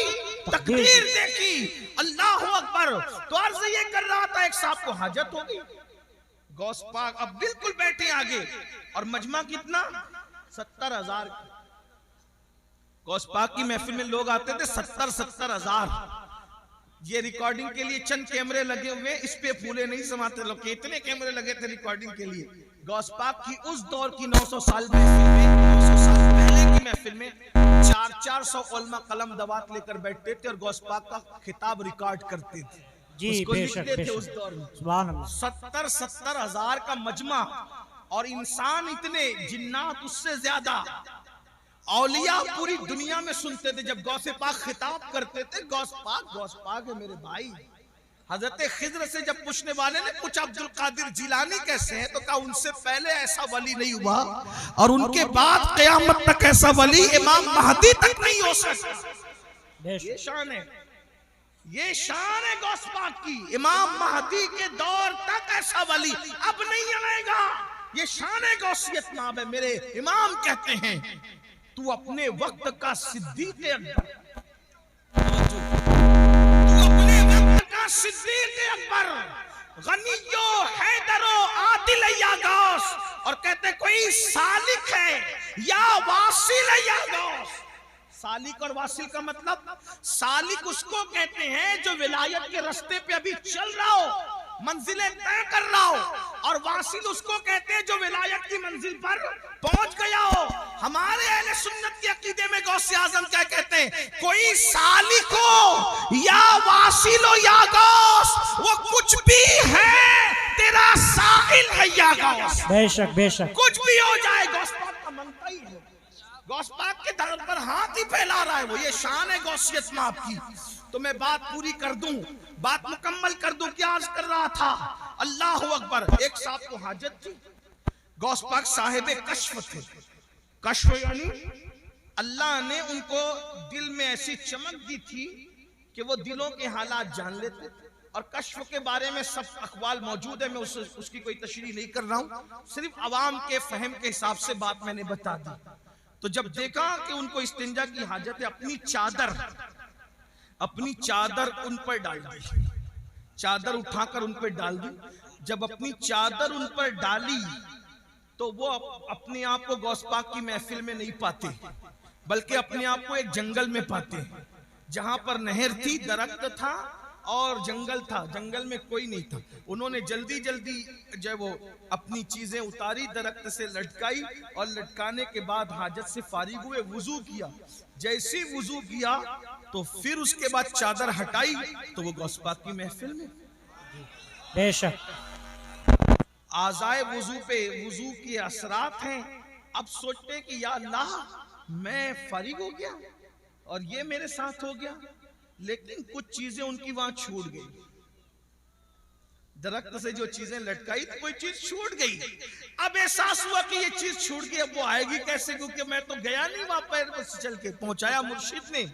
تقدیر دیکھی. اللہ اکبر. تو عرض یہ کر رہا تھا ایک صاحب کو حاجت ہوگی، غوث پاک اب بالکل بیٹھے آگے، اور مجمع کتنا؟ 70,000. غوث پاک کی محفل میں لوگ آتے تھے 70,000. یہ ریکارڈنگ کے لیے چند کیمرے لگے ہوئے، اس پہ پھولے نہیں سماتے لوگ. اتنے کیمرے لگے تھے ریکارڈنگ کے لیے. غوث پاک کی اس دور کی 900 سال پہلے کی محفل میں 400 علماء قلم دوات لے کر بیٹھتے تھے اور غوث پاک کا خطاب ریکارڈ کرتے تھے. جی اس کو بے لکھتے شک بے تھے اس شک. دور میں. سبحان اللہ. 70,000 کا مجمع، اور انسان اتنے، جنات اس سے زیادہ، اولیاء پوری دنیا میں سنتے تھے. جب غوث پاک خطاب کرتے تھے، غوث پاک ہے میرے بھائی. حضرت خضر سے جب پوچھنے والے نے پوچھا عبد القادر جیلانی کیسے ہیں، تو کہا ان سے پہلے ایسا ولی نہیں ہوا، اور ان کے بعد قیامت تک ایسا ولی امام مہدی تک نہیں ہو سکتا. یہ شان ہے، یہ شان ہے غوث پاک کی. امام مہدی کے دور تک ایسا ولی اب نہیں آئے گا. یہ شان غوثیت نام ہے. میرے امام کہتے ہیں تو اپنے وقت کا صدیق اکبر، تو اپنے وقت کا صدیق اکبر، غنیو حیدرو عادل یا غوث، اور کہتے کوئی سالک ہے یا واصل یا غوث۔ سالک اور واصل کا مطلب، سالک اس کو کہتے ہیں جو ولایت کے رستے پہ ابھی چل رہا ہو، منزلیں طے کر رہا ہو، اور واصل اس کو کہتے ہیں جو ولایت کی منزل پر پہنچ گیا ہو۔ ہمارے اہل سنت کے عقیدے میں غوث اعظم کیا کہتے ہیں؟ کوئی سالک ہو یا واصل ہو یا غوث، وہ کچھ بھی ہے، تیرا سائل ہے یا غوث۔ بے شک بے شک، کچھ بھی ہو جائے غوث پاک کا منتا ہی ہے، غوث پاک کے در پر ہاتھ ہی پھیلا رہا ہے وہ، یہ شان ہے غوثیت میں آپ کی۔ تو میں بات پوری کر دوں، بات مکمل کر دوں، کیا عرض کر رہا تھا؟ اللہ اکبر۔ ایک صاحب کو حاجت تھی، غوث پاک صاحب کشف تھے۔ کشف یعنی اللہ نے ان کو دل میں ایسی چمک دی تھی کہ وہ دلوں کے حالات جان لیتے تھے، اور کشف کے بارے میں سب اقوال موجود ہے، میں اس کی کوئی تشریح نہیں کر رہا ہوں، صرف عوام کے فہم کے حساب سے بات میں نے بتا دی۔ تو جب دیکھا کہ ان کو استنجا کی حاجت ہے، اپنی چادر ان پر ڈال دی، چادر اٹھا کر ان پر ڈال دی۔ جب اپنی چادر ان پر ڈالی تو وہ اپنے آپ کو غوث پاک کی محفل میں نہیں پاتے، بلکہ اپنے آپ کو ایک جنگل میں پاتے، جہاں پر نہر تھی، درخت تھا اور جنگل تھا، جنگل میں کوئی نہیں تھا۔ انہوں نے جلدی جو وہ اپنی چیزیں اتاری، درخت سے لٹکائی، اور لٹکانے کے بعد حاجت سے فارغ ہوئے، وضو کیا۔ جیسے وضو کیا تو پھر اس کے بعد چادر ہٹائی تو وہ غوث پاک کی محفل میں۔ بے شک، اعضائے وضو پہ وضو کے اثرات ہیں۔ اب سوچتے کہ یا اللہ میں فارغ ہو گیا اور یہ میرے ساتھ ہو گیا، لیکن کچھ چیزیں ان کی وہاں چھوٹ گئی، درخت سے جو چیزیں لٹکائی تو کوئی چیز چھوٹ گئی۔ اب احساس ہوا کہ یہ چیز چھوٹ گئی، اب وہ آئے گی کیسے، کیونکہ میں تو گیا نہیں وہاں پیر پر چل کے، پہنچایا مرشد نے۔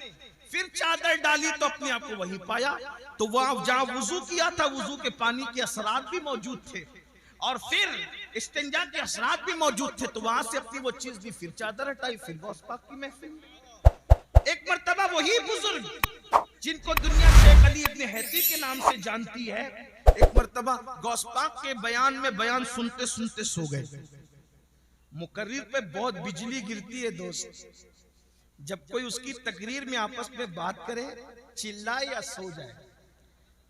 پھر چادر ڈالی تو اپنے آپ کو وہی پایا، تو وہاں جہاں وضو کیا تھا، وضو کے پانی کے اثرات بھی موجود تھے، اور پھر استنجا کے اثرات بھی موجود تھے، تو وہاں سے اپنی وہ چیز دی، پھر چادر ہٹائی، پھر غوث پاک کی محفل میں۔ ایک مرتبہ وہی بزرگ جن کو دنیا شیخ علی ابن حیتی کے نام سے جانتی ہے، ایک مرتبہ غوث پاک کے بیان میں بیان سنتے سنتے سو گئے۔ مقرر پہ بہت بجلی گرتی ہے دوست، جب کوئی اس کی تقریر میں آپس میں بات کرے، چلائے یا سو جائے،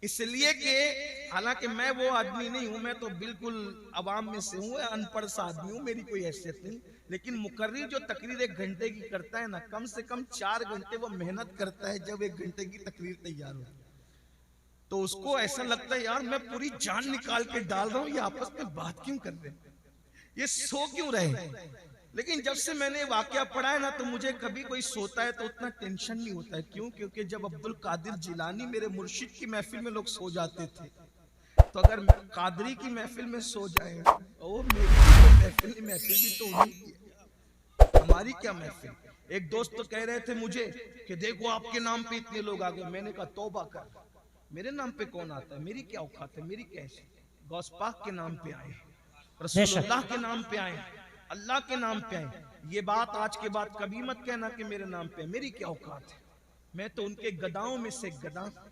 اس لیے کہ حالانکہ میں وہ آدمی نہیں ہوں، میں تو بالکل عوام میں سے ہوں، ان پڑھ سا آدمی ہوں، میری کوئی حیثیت نہیں، لیکن مقرر جو تقریر 1 گھنٹے کی کرتا ہے نا، کم سے کم 4 گھنٹے وہ محنت کرتا ہے جب 1 گھنٹے کی تقریر تیار ہو، تو اس کو ایسا لگتا ہے یار میں پوری جان نکال کے ڈال رہا ہوں، یہ آپس میں بات کیوں کر رہے ہیں، یہ سو کیوں رہے۔ لیکن جب سے میں نے واقعہ پڑھا ہے نا، تو مجھے کبھی کوئی سوتا ہے تو اتنا ٹینشن نہیں ہوتا ہے۔ کیوں؟ کیونکہ جب عبد القادر جیلانی میرے مرشد کی محفل میں لوگ سو جاتے تھے، تو اگر قادری کی محفل میں سو جائے، اور میری محفل بھی تو انہیں کی ہے، ہماری کیا محفل۔ ایک دوست تو کہہ رہے تھے مجھے کہ دیکھو آپ کے نام پہ اتنے لوگ آ گئے، میں نے کہا توبہ کر، میرے نام پہ کون آتا ہے، میری کیا اوقات ہے، میری کیا حیثیت۔ غوث پاک کے نام پہ آئے، رسول اللہ کے نام پہ آئے، اللہ کے نام پہ آئے۔ یہ بات آج کے بعد کبھی مت کہنا کہ میرے نام پہ، میری کیا اوقات ہے، میں تو ان کے گداؤں میں سے ایک گدا ہوں،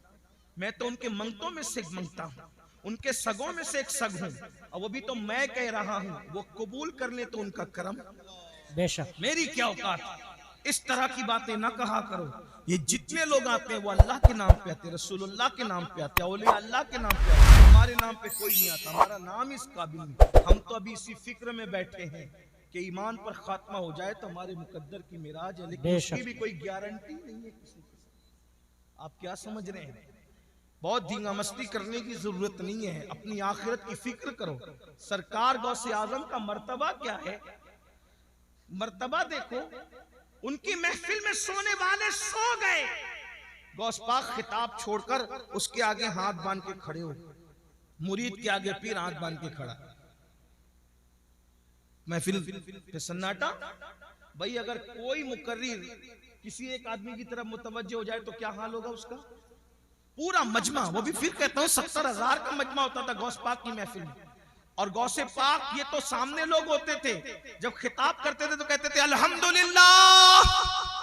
میں تو ان کے منگتوں میں سے ایک منگتا ہوں، ان کے سگوں میں سے ایک سگ ہوں، اور وہ بھی تو میں کہہ رہا ہوں، وہ قبول کر لیں تو ان کا کرم، بے شک، میری کیا اوقات ہے۔ اس طرح کی باتیں نہ کہا کرو۔ یہ جتنے لوگ آتے ہیں وہ اللہ کے نام پہ آتے ہیں، رسول اللہ کے نام پہ آتے ہیں، اولیاء اللہ کے نام پہ آتے ہیں، ہمارے نام پہ کوئی نہیں آتا، ہمارا نام اس قابل نہیں۔ ہم تو ابھی اسی فکر میں بیٹھے ہیں کہ ایمان پر خاتمہ ہو جائے تو ہمارے مقدر کی معراج ہے، لیکن اس کی بھی کوئی گارنٹی نہیں ہے کسی کے ساتھ۔ آپ کیا سمجھ رہے ہیں؟ بہت دھینگا مستی کرنے کی ضرورت نہیں ہے، اپنی آخرت کی فکر کرو۔ سرکار غوث اعظم کا مرتبہ کیا ہے؟ مرتبہ دیکھو، ان کی محفل میں سونے والے سو گئے، غوث پاک خطاب چھوڑ کر اس کے آگے ہاتھ باندھ کے کھڑے ہو، مرید کے آگے پیر ہاتھ باندھ کے کھڑا، محفل پہ سناٹا۔ بھئی اگر کوئی مقرر کسی ایک آدمی کی طرف متوجہ ہو جائے تو کیا حال ہوگا اس کا؟ پورا مجمع، وہ بھی پھر کہتا ہوں 70,000 کا مجمع ہوتا تھا غوث پاک کی محفل میں، اور غوث پاک یہ تو سامنے لوگ ہوتے تھے، جب خطاب کرتے تھے تو کہتے تھے الحمدللہ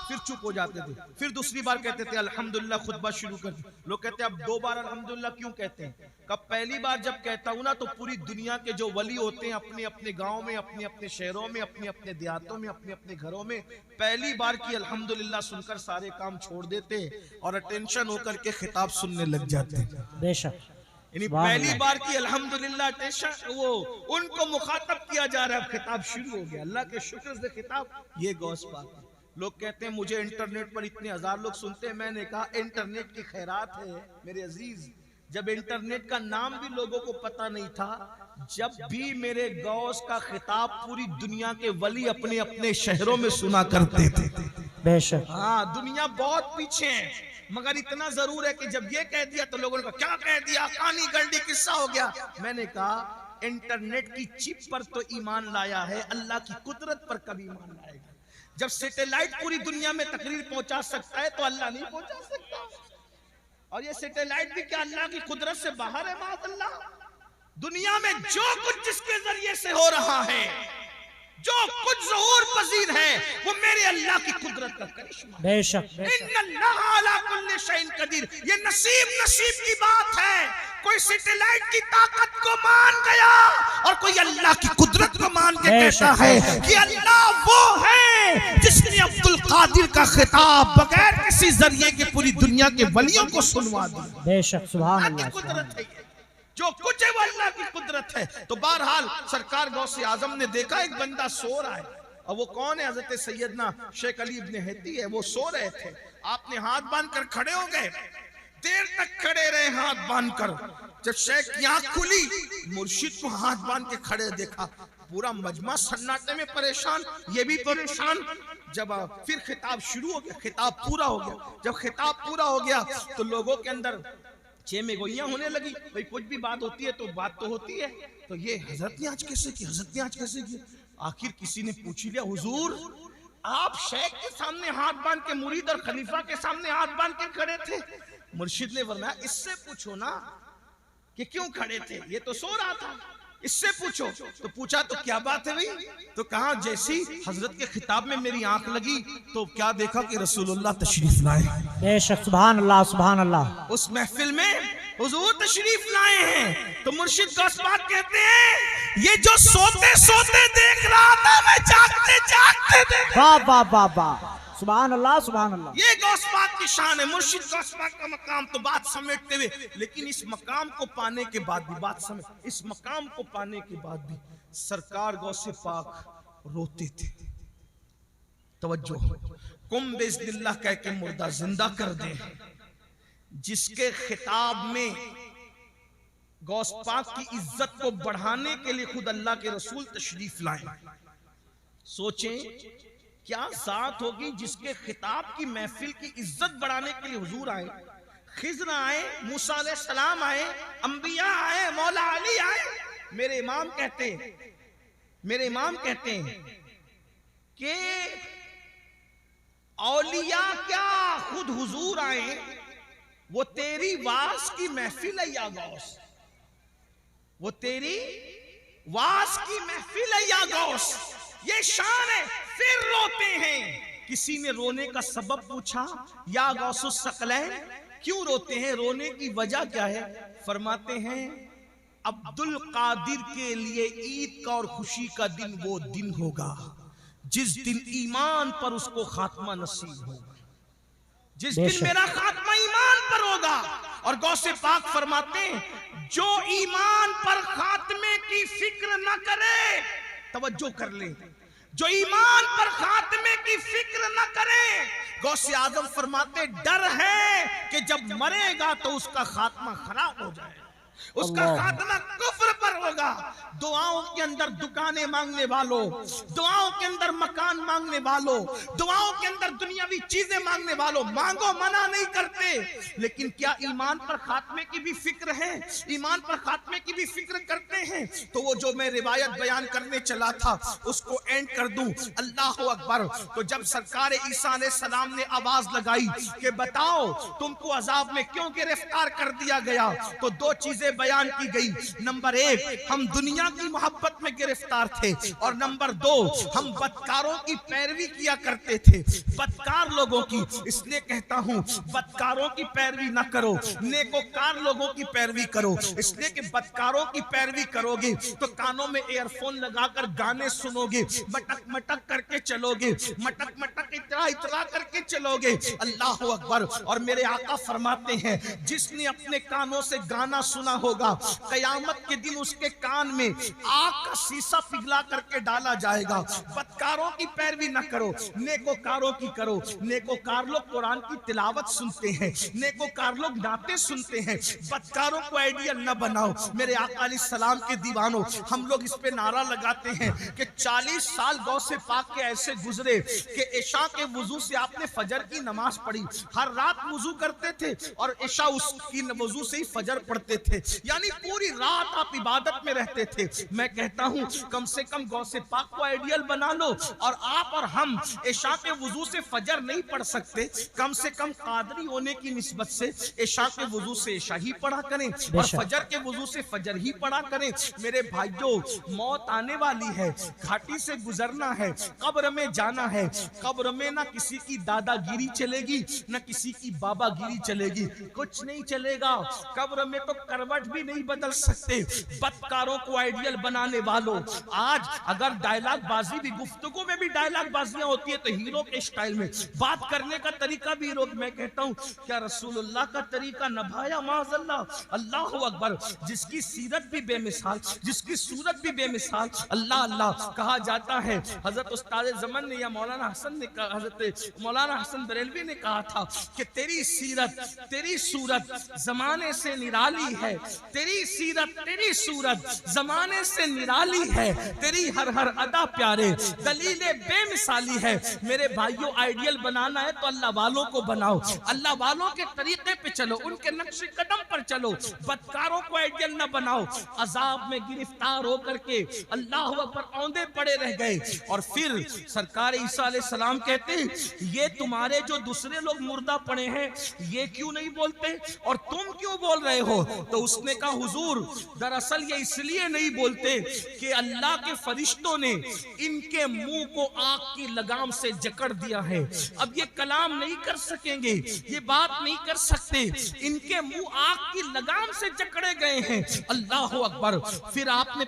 پھر چپ ہو جاتے تھے، پھر دوسری بار کہتے تھے الحمدللہ، خطبہ شروع کر دیا۔ لوگ کہتے ہیں اب 2 بار الحمدللہ کیوں کہتے ہیں؟ کہ پہلی بار جب کہتا ہوں نا تو پوری دنیا کے جو ولی ہوتے ہیں اپنے اپنے گاؤں میں، اپنے اپنے شہروں میں، اپنے اپنے دیہاتوں میں، اپنے اپنے گھروں میں پہلی بار کی الحمدللہ سن کر سارے کام چھوڑ دیتے اور اٹینشن ہو کر کے خطاب سننے لگ جاتے۔ بے شک، یعنی پہلی بار کی الحمدللہ اٹینشن وہ ان کو مخاطب کیا جا رہا ہے، اب خطاب شروع ہو گیا، اللہ کے شکر سے خطاب۔ یہ غوث پاک ہے۔ لوگ کہتے ہیں مجھے انٹرنیٹ پر اتنے ہزار لوگ سنتے ہیں، میں نے کہا انٹرنیٹ کی خیرات ہے میرے عزیز۔ جب انٹرنیٹ کا نام بھی لوگوں کو پتہ نہیں تھا، جب بھی میرے غوث کا خطاب پوری دنیا کے ولی اپنے اپنے شہروں میں سنا کرتے تھے۔ بے شک، ہاں، دنیا بہت پیچھے ہے، مگر اتنا ضرور ہے کہ جب یہ کہہ دیا تو لوگوں نے کہا کیا کہہ دیا، کہانی گلڈی قصہ ہو گیا۔ میں نے کہا انٹرنیٹ کی چپ پر تو ایمان لایا ہے، اللہ کی قدرت پر کبھی ایمان لائے گا؟ جب سیٹلائٹ پوری دنیا میں تقریر پہنچا سکتا ہے تو اللہ نہیں پہنچا سکتا؟ اور یہ سیٹلائٹ بھی کیا اللہ کی قدرت سے باہر ہے؟ معاذ اللہ۔ دنیا میں جو کچھ جس کے ذریعے سے ہو رہا ہے، جو کچھ ظہور پذیر ہے، وہ میرے اللہ کی قدرت کا کرشمہ ہے۔ بے شک، بے شک، ان اللہ علی کل شیء قدیر۔ یہ نصیب کی بات ہے، کوئی سیٹلائٹ کی طاقت کو مان گیا اور کوئی اللہ کی قدرت کو مان کے کہتا ہے کہ اللہ وہ ہے جس نے عبد القادر کا خطاب بغیر کسی ذریعے کے پوری دنیا کے ولیوں کو سنوا دیا۔ بے شک، سبحان اللہ کی اللہ، قدرت ہے، جو کچھ ہے وہ اللہ کی قدرت ہے۔ تو بہرحال سرکار غوث اعظم نے دیکھا ایک بندہ سو رہا ہے، اور وہ کون ہے؟ حضرت سیدنا شیخ علی ابن ہیتی ہے۔ وہ سو رہے تھے، آپ نے ہاتھ باندھ کر کھڑے ہو گئے، دیر تک کھڑے رہے ہاتھ باندھ کر۔ جب شیخ کی آنکھ کھلی، مرشد کو ہاتھ باندھ کے کھڑے دیکھا، پورا مجمع سناٹے میں پریشان، یہ بھی پریشان۔ جب پھر خطاب شروع ہو گیا، خطاب پورا ہو گیا۔ جب خطاب پورا ہو گیا تو لوگوں کے اندر چیمے گوئیاں ہونے لگی، بھئی کچھ بھی بات ہوتی ہے تو بات تو ہوتی ہے، تو یہ حضرت نے آج کیسے کی، حضرت نے آج کیسے کی؟ آخر کسی نے پوچھ لیا، حضور آپ شیخ کے سامنے ہاتھ باندھ کے، مرید اور خلیفہ کے سامنے ہاتھ باندھ کے کھڑے تھے؟ مرشد نے فرمایا اس سے پوچھو نا کہ کیوں کھڑے تھے، یہ تو سو رہا تھا، اس سے پوچھو۔ تو پوچھا تو کیا بات ہے بھئی؟ تو کہا جیسی حضرت کے خطاب میں میری آنکھ لگی تو کیا دیکھا کہ رسول اللہ تشریف لائے۔ بے شک، سبحان اللہ، سبحان اللہ۔ اس محفل میں حضور تشریف لائے ہیں۔ تو مرشد غوث پاک کہتے ہیں یہ جو سوتے سوتے دیکھ رہا تھا میں جاگتے جاگتے دیکھ رہا واہ واہ واہ واہ، سبحان اللہ، سبحان اللہ۔ یہ غوث پاک کی شان ہے۔ مرشد غوث پاک کا مقام تو بات سمیٹتے ہوئے، لیکن اس مقام کو پانے کے بعد بھی بات سمیٹ، اس مقام کو پانے کے بعد بھی سرکار غوث پاک روتے تھے۔ توجہ، قم باذن اللہ کہہ کے مردہ زندہ کر دے، جس کے خطاب میں غوث پاک کی عزت کو بڑھانے کے لیے خود اللہ کے رسول تشریف لائے۔ سوچیں کیا ذات ہوگی جس کے خطاب کی محفل کی عزت بڑھانے کے لیے حضور آئے، خضر آئے، موسیٰ علیہ السلام آئے، انبیاء آئے، مولا علی آئے۔ میرے امام کہتے ہیں کہ اولیاء کیا خود حضور آئے، وہ تیری واز کی محفل ہے یا غوث، وہ تیری واز کی محفل ہے یا غوث، یہ شان ہے۔ پھر روتے ہیں۔ کسی نے رونے کا سبب پوچھا، یا غوث الثقلین کیوں روتے ہیں، رونے کی وجہ کیا ہے؟ فرماتے ہیں عبد القادر کے لیے عید کا اور خوشی کا دن وہ دن ہوگا جس دن ایمان پر اس کو خاتمہ نصیب ہوگا، جس دن میرا خاتمہ ایمان پر ہوگا۔ اور غوث پاک فرماتے ہیں جو ایمان پر خاتمے کی فکر نہ کرے، توجہ کر لیں، جو ایمان پر خاتمے کی فکر نہ کرے، غوث اعظم فرماتے ڈر ہے کہ جب مرے گا تو اس کا خاتمہ خراب ہو جائے، اس کا خاتمہ کفر پر ہوگا۔ دعاؤں کے اندر دکانیں مانگنے والوں، دعاؤں کے اندر مکان مانگنے والوں، دعاؤں کے اندر دنیاوی چیزیں مانگنے والوں، مانگو منع نہیں کرتے، لیکن کیا ایمان پر خاتمے کی بھی فکر ہے؟ ایمان پر خاتمے کی بھی فکر کرتے ہیں؟ تو وہ جو میں روایت بیان کرنے چلا تھا اس کو اینڈ کر دوں۔ اللہ اکبر۔ تو جب سرکار عیسیٰ علیہ السلام نے آواز لگائی کہ بتاؤ تم کو عذاب میں کیوں گرفتار کر دیا گیا، تو دو چیزیں چیزیں بیان کی گئی۔ نمبر 1 ہم دنیا کی محبت میں گرفتار تھے، اور نمبر 2 ہم بدکاروں کی پیروی کیا کرتے تھے، بدکار لوگوں کی۔ اس لیے کہتا ہوں بدکاروں کی پیروی نہ کرو، نیکوکار لوگوں کی پیروی کرو، اس لیے کہ بدکاروں کی پیروی کرو گے تو کانوں میں ایئر فون لگا کر گانے سنو گے، مٹک مٹک کر کے چلو گے، مٹک مٹک اترا اترا کر کے چلو گے۔ اللہ اکبر۔ اور میرے آقا فرماتے ہیں جس نے اپنے کانوں سے گانا سنا ہوگا قیامت کے دن اس کے کان میں آگ کا سیسا پگھلا کر کے ڈالا جائے گا۔ بدکاروں کی پیروی نہ کرو، نیکوکاروں کی کرو۔ نیکوکار لوگ قرآن کی تلاوت سنتے ہیں، نیکوکار لوگ نعتیں سنتے ہیں، بدکاروں کو آئیڈیل نہ بناؤ۔ میرے آقا علیہ السلام کے دیوانوں، ہم لوگ اس پہ نعرہ لگاتے ہیں کہ 40 سال غوث پاک کے ایسے گزرے کہ عشاء کے وضو سے آپ نے فجر کی نماز پڑھی، ہر رات وضو کرتے تھے اور عشاء اس کی وضو سے ہی فجر پڑھتے تھے، یعنی پوری رات آپ عبادت میں رہتے تھے۔ میں کہتا ہوں کم سے کم غوث پاک کو آئیڈیل بنا لو، اور آپ اور ہم عشاء کے وضو سے فجر نہیں پڑھ سکتے، کم سے کم قادری ہونے کی نسبت سے عشاء کے وضو سے عشاء ہی پڑھا کریں اور فجر کے وضو سے فجر ہی پڑھا کریں۔ میرے بھائیوں، موت آنے والی ہے، گھاٹی سے گزرنا ہے، قبر میں جانا ہے۔ قبر میں نہ کسی کی دادا گیری چلے گی، نہ کسی کی بابا گیری چلے گی، کچھ نہیں چلے گا۔ قبر میں تو کروٹ بھی نہیں بدل سکتے۔ بدکاروں کو آئیڈیل بنانے والوں، آج اگر ڈائلاگ بازی بھی، گفتگو میں بھی ڈائلاگ بازیاں ہوتی ہے تو ہیرو کے اسٹائل میں بات کرنے کا طریقہ بھی ہیرو۔ میں کہتا ہوں کیا رسول اللہ کا طریقہ نبھایا؟ معاذ اللہ۔ اللہ اکبر۔ جس کی سیرت بھی بے مثال، جس کی صورت بھی بے مثال، اللہ اللہ کہا جاتا ہے۔ حضرت استاد زمن نے یا مولانا حسن نے کہا، حضرت مولانا حسن بریلوی نے کہا تھا کہ تیری سیرت، تیری صورت زمانے سے نرالی ہے، تیری سیرت، تیری صورت زمانے سے نرالی ہے، تیری ہر ہر ادا پیارے دلیل بے مثالی ہے۔ میرے بھائیوں، آئیڈیل بنانا ہے تو اللہ والوں کو بناؤ، اللہ والوں کے طریقے پہ چلو، ان کے نقش قدم پر چلو، بدکاروں کو آئیڈیل نہ بناؤ۔ عذاب میں گرفتار ہو کر کے اللہ اکبر اوندے پڑے رہ گئے، اور پھر سرکار عیسیٰ علیہ السلام کہتے ہیں یہ تمہارے جو دوسرے لوگ مردہ پڑے ہیں یہ کیوں نہیں بولتے اور تم کیوں بول رہے ہو؟ تو اس نے کہا حضور دراصل یہ اس لیے نہیں بولتے کہ اللہ کے فرشتوں نے ان کے منہ کو آگ کی لگام سے جکڑ دیا ہے، اب یہ کلام نہیں کر سکیں گے، یہ بات نہیں کر سکتے، ان کے منہ آگ کی لگام سے جکڑے گئے ہیں۔ اللہ اکبر۔ پھر آپ نے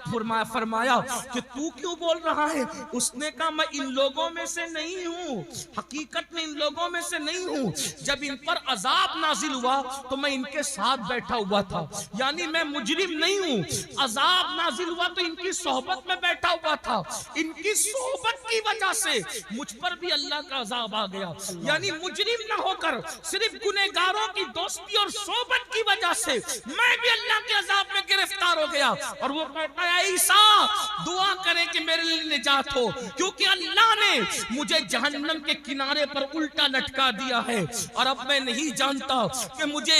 فرمایا کہ تو کیوں بول رہا ہے؟ اس نے کہا میں ان لوگوں میں سے نہیں ہوں، حقیقت میں ان لوگوں میں سے نہیں ہوں۔ جب ان پر عذاب نازل ہوا تو میں ان کے ساتھ بیٹھا ہوا تھا، یعنی میں مجرم نہیں ہوں۔ عذاب نازل ہوا تو ان کی صحبت میں بیٹھا ہوا تھا، ان کی صحبت کی وجہ سے مجھ پر بھی اللہ کا عذاب آ گیا، یعنی مجرم نہ ہو کر صرف گنہگاروں کی دوستی اور صحبت کی وجہ سے میں بھی اللہ کے عذاب میں گرفتار ہو گیا۔ اور وہ کہتا ہے عیسیٰ دعا کریں کہ میرے لیے نجات ہو، کیونکہ اللہ نے مجھے جہنم کے کنارے پر الٹا لٹکا دیا ہے، اور اب میں نہیں جانتا کہ مجھے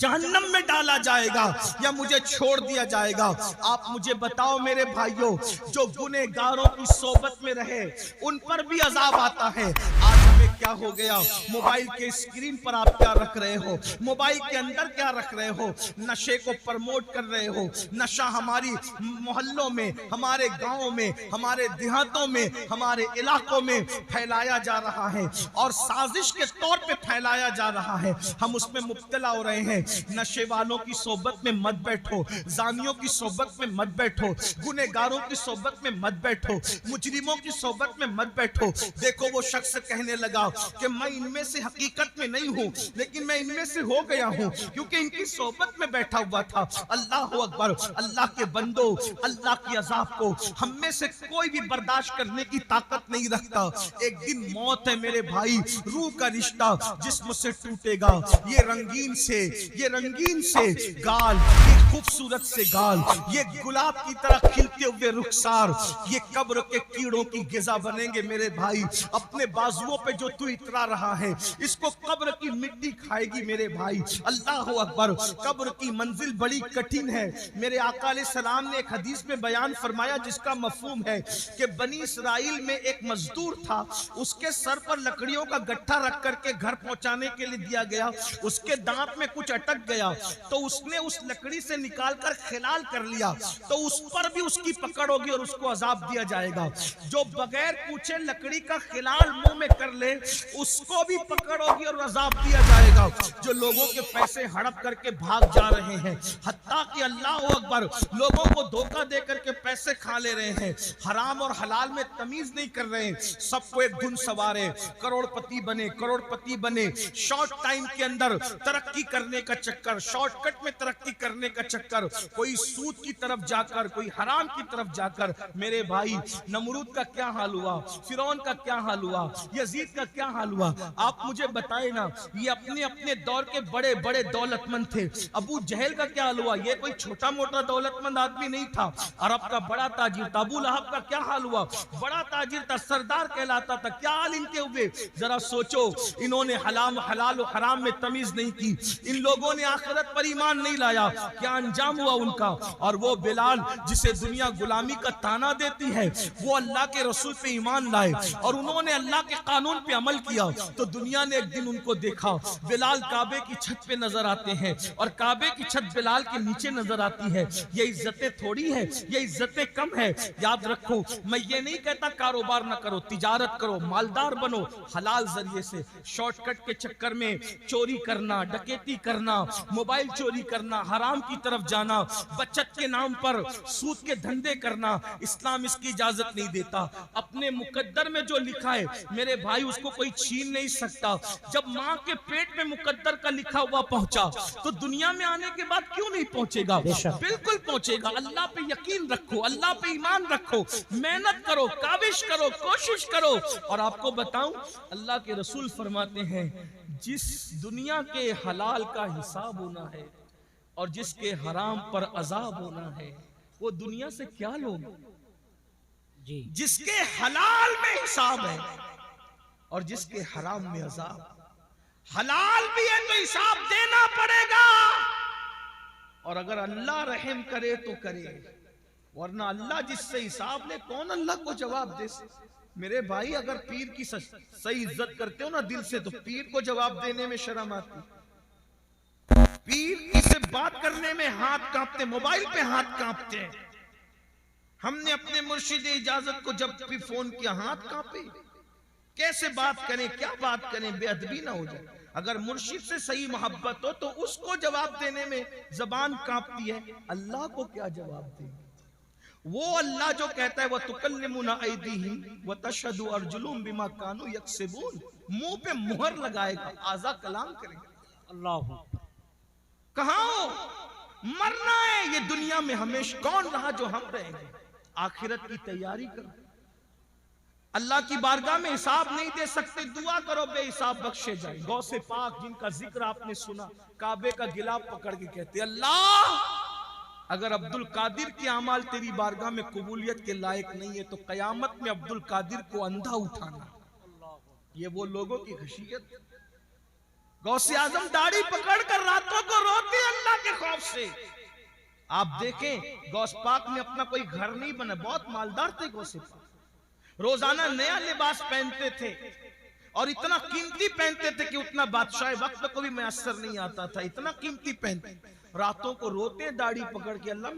جہنم میں ڈالا جائے گا یا مجھے چھوڑ دیا جائے گا۔ آپ مجھے بتاؤ میرے بھائیوں، جو گنہگاروں کی صحبت میں رہے ان پر بھی عذاب آتا ہے۔ آج ہمیں کیا ہو گیا؟ موبائل کے اسکرین پر آپ کیا رکھ رہے ہو؟ موبائل کے اندر کیا رکھ رہے ہو؟ نشے کو پرموٹ کر رہے ہو۔ نشہ ہماری محلوں میں، ہمارے گاؤں میں، ہمارے دیہاتوں میں، ہمارے علاقوں میں پھیلایا جا رہا ہے، اور سازش کے طور پہ پھیلایا جا رہا ہے۔ ہم اس میں مبتلا ہو رہے ہیں۔ نشے والوں کی صحبت میں مت بیٹھو، زانیوں کی صحبت میں مت بیٹھو، گنہگاروں کی صحبت میں مت بیٹھو، مجرموں کی صحبت میں مت بیٹھو۔ دیکھو وہ شخص کہنے لگا کہ میں ان میں سے حقیقت میں نہیں ہوں، لیکن میں ان میں سے ہو گیا ہوں کیونکہ ان کی صحبت میں بیٹھا ہوا تھا۔ اللہ اکبر۔ اللہ کے بندو، اللہ کی عذاب کو ہم میں سے کوئی بھی برداشت کرنے کی طاقت نہیں رکھتا۔ ایک دن موت ہے میرے بھائی، روح کا رشتہ جسم سے ٹوٹے گا۔ یہ رنگین سے گال، یہ خوبصورت سے گال، یہ گلاب کی طرح کھلتے ہوئے رخسار، یہ قبر کے کیڑوں کی غذا بنیں گے میرے بھائی۔ اپنے بازوؤں پہ جو تو اترا رہا ہے اس کو قبر کی مٹی کھائے گی میرے بھائی۔ اللہ اکبر۔ قبر کی منزل بڑی کٹھن ہے۔ میرے آقا علیہ السلام نے ایک حدیث میں بیان فرمایا جس کا مفہوم ہے کہ بنی اسرائیل میں ایک مزدور تھا، اس کے سر پر لکڑیوں کا گٹھا رکھ کر کے گھر پہنچانے کے لیے دیا گیا، اس کے دانت میں کچھ اٹک گیا تو اس نے اس لکڑی سے نکال کر خلال کر لیا تو اس پر بھی اس کی پکڑ ہوگی اور اس کو عذاب دیا جائے گا. جو بغیر پوچھے لکڑی کا خلال منہ میں کر لے اس کو بھی پکڑ ہوگی اور عذاب دیا جائے گا. جو لوگوں کے پیسے ہڑپ کر کے بھاگ جا رہے ہیں, حتیٰ کہ اللہ اکبر لوگوں کو دھوکہ دے کر کے پیسے کھا لے رہے ہیں, حرام اور حلال میں تمیز نہیں کر رہے ہیں, سب کو ایک دھن سوارے, کروڑ پتی بنے, شارٹ ٹائم کے اندر ترقی کرنے کا چکر, شارٹ کٹ میں ترقی کرنے کا چکر, کوئی سود کی طرف جا کر, کوئی حرام کی طرف جا کر. میرے بھائی, نمرود کا کیا حال ہوا, فرعون کا کیا حال ہوا, یزید کا کیا حال ہوا, آپ مجھے بتائیں نا. یہ اپنے دور کے بڑے بڑے دولت مند تھے. ابو جہل کا کیا حال ہوا, یہ کوئی چھوٹا موٹا دولت مند آدمی نہیں تھا, عرب کا بڑا تاجر تھا. ابو لہب کا کیا حال ہوا, بڑا تاجر تھا, سردار کہلاتا تھا. کیا حال ان کے ہوئے, ذرا سوچو. انہوں نے حلال و حرام میں تمیز نہیں کی, ان لوگوں نے آخرت پر ایمان نہیں لایا. کیا انجام ہوا ان کا. اور وہ بلال جسے دنیا غلامی کا تانا دیتی ہے, وہ اللہ کے رسول پہ ایمان لائے اور انہوں نے اللہ کے قانون پہ عمل کیا تو دنیا نے ایک دن ان کو دیکھا. بلال کعبے کی چھت پہ نظر آتے ہیں اور کعبے کی چھت بلال کے نیچے نظر آتی ہے. یہ عزتیں تھوڑی ہے, یہ عزتیں کم ہے. یاد رکھو, میں یہ نہیں کہتا کاروبار نہ کرو, تجارت کرو, مالدار بنو حلال ذریعے سے. شارٹ کٹ کے چکر میں چوری کرنا, ڈکیتی کرنا, موبائل چوری کرنا, حرام کی طرف جانا, بچت کے نام پر سود کے دھندے کرنا, اسلام اس کی اجازت نہیں دیتا. اپنے مقدر میں جو لکھا ہے میرے بھائی اس کو کوئی چھین نہیں سکتا. جب ماں کے پیٹ میں مقدر کا لکھا ہوا پہنچا تو دنیا میں آنے کے بعد کیوں نہیں پہنچے گا, بالکل پہنچے گا. اللہ پہ یقین رکھو, اللہ پہ ایمان رکھو, محنت کرو, کاوش کرو, کوشش کرو. اور آپ کو بتاؤں, اللہ کے رسول فرماتے ہیں جس دنیا کے حلال کا حساب ہونا ہے اور جس کے حرام پر عذاب ہونا ہے وہ دنیا سے کیا لوگ. جس کے حلال میں حساب ہے اور جس کے حرام میں عذاب. حلال بھی ہے تو حساب دینا پڑے گا, اور اگر اللہ رحم کرے تو کرے, ورنہ اللہ جس سے حساب لے کون اللہ کو جواب دے. میرے بھائی, اگر پیر کی صحیح عزت کرتے ہو نا دل سے تو پیر کو جواب دینے میں شرم آتی. پیر کی سے بات کرنے میں ہاتھ کانپتے, موبائل پہ ہاتھ کانپتے ہیں. ہم نے اپنے مرشد اجازت کو جب بھی فون کیا ہاتھ کانپے. کیسے بات کریں, کیا بات کریں, بے ادبی نہ ہو جائے. اگر مرشد سے صحیح محبت ہو تو اس کو جواب دینے میں زبان کانپتی ہے, اللہ کو کیا جواب دیں. وہ اللہ جو کہتا ہے وَتُكَلِّمُنَا أَيْدِيهِمْ وَتَشْهَدُ أَرْجُلُهُمْ بِمَا كَانُوا يَكْسِبُونَ, منہ پہ مہر لگائے گا, اعضا کلام کرے گا. اللہ کہاں ہو, مرنا ہے. یہ دنیا میں ہمیشہ کون رہا جو ہم رہیں گے. آخرت کی تیاری کرو, اللہ کی بارگاہ میں حساب نہیں دے سکتے, دعا کرو بے حساب بخشے جائیں. غوث پاک جن کا ذکر آپ نے سنا, کعبے کا گلاب پکڑ کے کہتے اللہ اگر عبد القادر کے اعمال تیری بارگاہ میں قبولیت کے لائق نہیں ہے تو قیامت میں عبد القادر کو اندھا اٹھانا. یہ وہ لوگوں کی خشیت. غوث اعظم داڑھی پکڑ کر راتوں کو روتے اللہ کے خوف سے. آپ دیکھیں غوث پاک نے اپنا کوئی گھر نہیں بنا, بہت مالدار تھے غوث پاک, روزانہ نیا لباس پہنتے تھے اور اتنا قیمتی پہنتے تھے کہ اتنا بادشاہ وقت کو بھی میسر نہیں آتا تھا, اتنا قیمتی پہنتے. راتوں کو روتے داڑھی پکڑ کے اللہ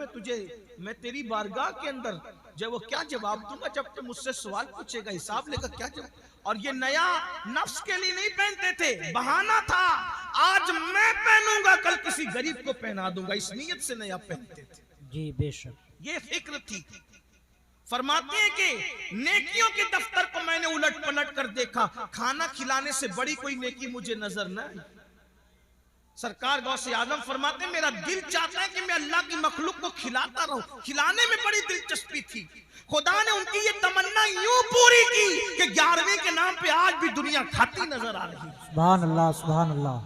میں تیری بارگاہ کے اندر جب وہ کیا جواب دوں گا, جب تو مجھ سے سوال پوچھے گا, حساب لے گا, کیا جواب. اور یہ نیا نفس کے لیے نہیں پہنتے تھے, بہانہ تھا, آج میں پہنوں گا کل کسی غریب کو پہنا دوں گا, اس نیت سے نیا پہنتے تھے. جی بے شک, یہ فکر تھی. فرماتے ہیں کہ نیکیوں کے دفتر کو میں نے الٹ پلٹ کر دیکھا, کھانا کھلانے سے بڑی کوئی نیکی مجھے نظر نہ آئی. سرکار غوث اعظم فرماتے ہیں میرا دل چاہتا ہے کہ میں اللہ کی مخلوق کو کھلاتا رہوں. کھلانے میں بڑی دلچسپی تھی. خدا نے ان کی یہ تمنا یوں پوری کی کہ 11ویں کے نام پہ آج بھی دنیا کھاتی نظر آ رہی. سبحان اللہ, سبحان اللہ.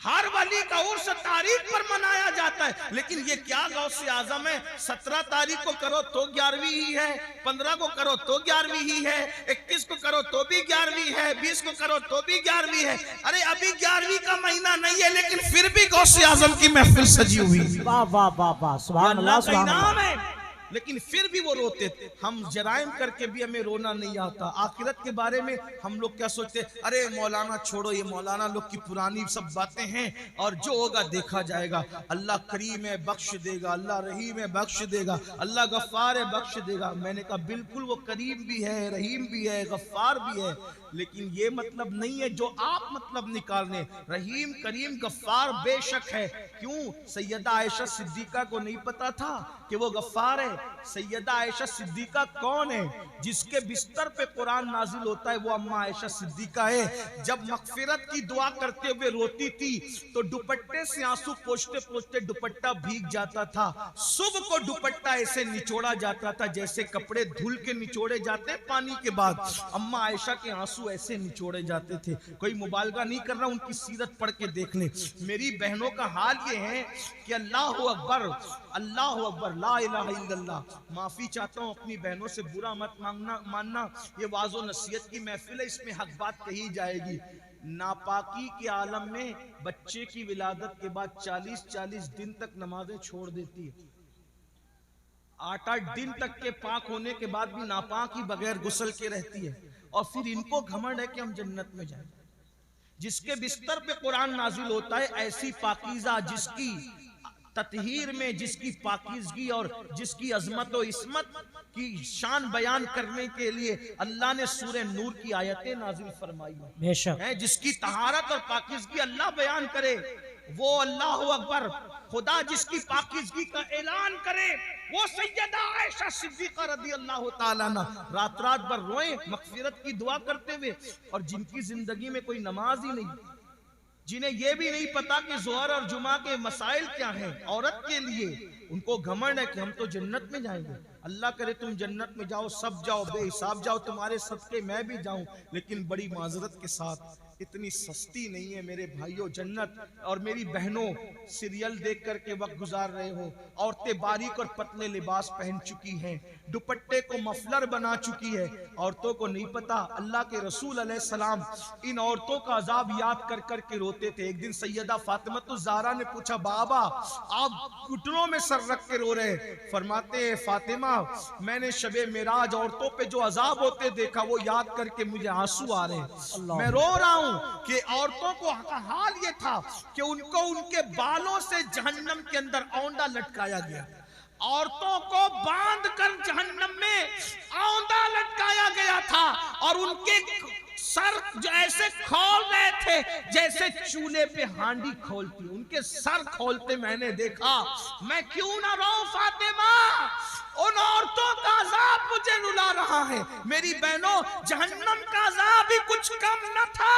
ہر ولی کا عرس تاریخ پر منایا جاتا ہے, لیکن یہ کیا غوث اعظم ہے, 17 تاریخ کو کرو تو 11ویں ہی ہے, 15 کو کرو تو 11ویں ہی ہے, 21 کو کرو تو بھی 11ویں ہے, 20 کو کرو تو بھی 11ویں ہے. ارے ابھی 11ویں کا مہینہ نہیں ہے لیکن پھر بھی غوث اعظم کی محفل سجی ہوئی. واہ واہ واہ واہ, سبحان اللہ, سبحان اللہ. لیکن پھر بھی وہ روتے تھے. ہم جرائم کر کے بھی ہمیں رونا نہیں آتا. آخرت کے بارے میں ہم لوگ کیا سوچتے, ارے مولانا چھوڑو, یہ مولانا لوگ کی پرانی سب باتیں ہیں اور جو ہوگا دیکھا جائے گا. اللہ کریم ہے بخش دے گا, اللہ رحیم ہے بخش دے گا, اللہ غفار ہے بخش دے گا. میں نے کہا بالکل وہ کریم بھی ہے, رحیم بھی ہے, غفار بھی ہے, لیکن یہ مطلب نہیں ہے جو آپ مطلب نکالنے. رحیم کریم غفار بے شک ہے. کیوں؟ سیدہ عائشہ صدیقہ کو نہیں پتا تھا کہ وہ غفار ہے. سیدہ عائشہ صدیقہ کون ہے؟ جس کے بستر پہ قرآن نازل ہوتا ہے وہ اماں عائشہ صدیقہ ہے. جب مغفرت کی دعا کرتے ہوئے روتی تھی تو دوپٹے سے آنسو پوچھتے پوچھتے دوپٹہ بھیگ جاتا تھا. صبح کو دوپٹہ ایسے نچوڑا جاتا تھا جیسے کپڑے دھل کے نچوڑے جاتے پانی کے بعد. اماں عائشہ کے آنسو ایسے نچوڑے جاتے تھے. کوئی مبالغہ نہیں کر رہا, ان کی سیرت پڑھ کے دیکھ لیں. میری بہنوں کا حال یہ ہے کہ اللہ اکبر, اللہ اکبر, لا الہ الا اللہ. معافی چاہتا ہوں اپنی بہنوں سے, برا مت ماننا, یہ واعظ و نصیحت کی محفل ہے, اس میں حق بات کہی جائے گی. ناپاکی کے عالم میں بچے کی ولادت کے بعد 40 دن تک نمازیں چھوڑ دیتی ہے. 8 دن تک کے پاک ہونے کے بعد بھی ناپاک ہی بغیر غسل کے رہتی ہے. اور پھر ان کو گھمنڈ ہے کہ ہم جنت میں جائیں. جس کے بستر پہ قرآن نازل ہوتا ہے, ایسی پاکیزہ جس کی تطہیر میں, جس کی پاکیزگی اور جس کی عظمت و عصمت کی شان بیان کرنے کے لیے اللہ نے سورہ نور کی آیتیں نازل فرمائی ہیں. جس کی طہارت اور پاکیزگی اللہ بیان کرے, وہ اللہ اکبر, خدا جس کی پاکیزگی کا اعلان کرے, وہ سیدہ عائشہ صدیقہ رضی اللہ تعالیٰ عنہ رات بھر روئیں مغفرت کی دعا کرتے ہوئے. اور جن کی زندگی میں کوئی نماز ہی نہیں, جنہیں یہ بھی نہیں پتا کہ ظہر اور جمعہ کے مسائل کیا ہیں عورت کے لیے, ان کو گھمنڈ ہے کہ ہم تو جنت میں جائیں گے. اللہ کرے تم جنت میں جاؤ, سب جاؤ, بے حساب جاؤ, تمہارے صدقے میں بھی جاؤں, لیکن بڑی معذرت کے ساتھ اتنی سستی نہیں ہے میرے بھائیوں جنت. اور میری بہنوں سیریل دیکھ کر کے وقت گزار رہے ہو, عورتیں باریک اور پتلے لباس پہن چکی ہیں, دوپٹے کو مفلر بنا چکی ہے. عورتوں کو نہیں پتا اللہ کے رسول علیہ السلام ان عورتوں کا عذاب یاد کر کر کے روتے تھے. ایک دن سیدہ فاطمہ الزہرا نے پوچھا, بابا آپ گھٹنوں میں سر رکھ کے رو رہے. فرماتے ہیں فاطمہ میں نے شب معراج عورتوں پہ جو عذاب ہوتے دیکھا وہ یاد کر کے مجھے آنسو آ رہے ہیں, میں رو رہا ہوں کہ عورتوں کو حال یہ تھا کہ ان کو ان کے بالوں سے جہنم کے اندر اوندا لٹکایا گیا. عورتوں کو باندھ کر جہنم میں اوندا لٹکایا گیا تھا, اور ان کے سر جو ایسے کھول رہے تھے جیسے چولہے پہ ہانڈی کھولتی, ان کے سر کھولتے میں نے دیکھا. میں کیوں نہ رہوں فاطمہ, ان عورتوں کا عذاب مجھے رلا رہا ہے. میری بہنوں جہنم کا عذاب ہی کچھ کم نہ تھا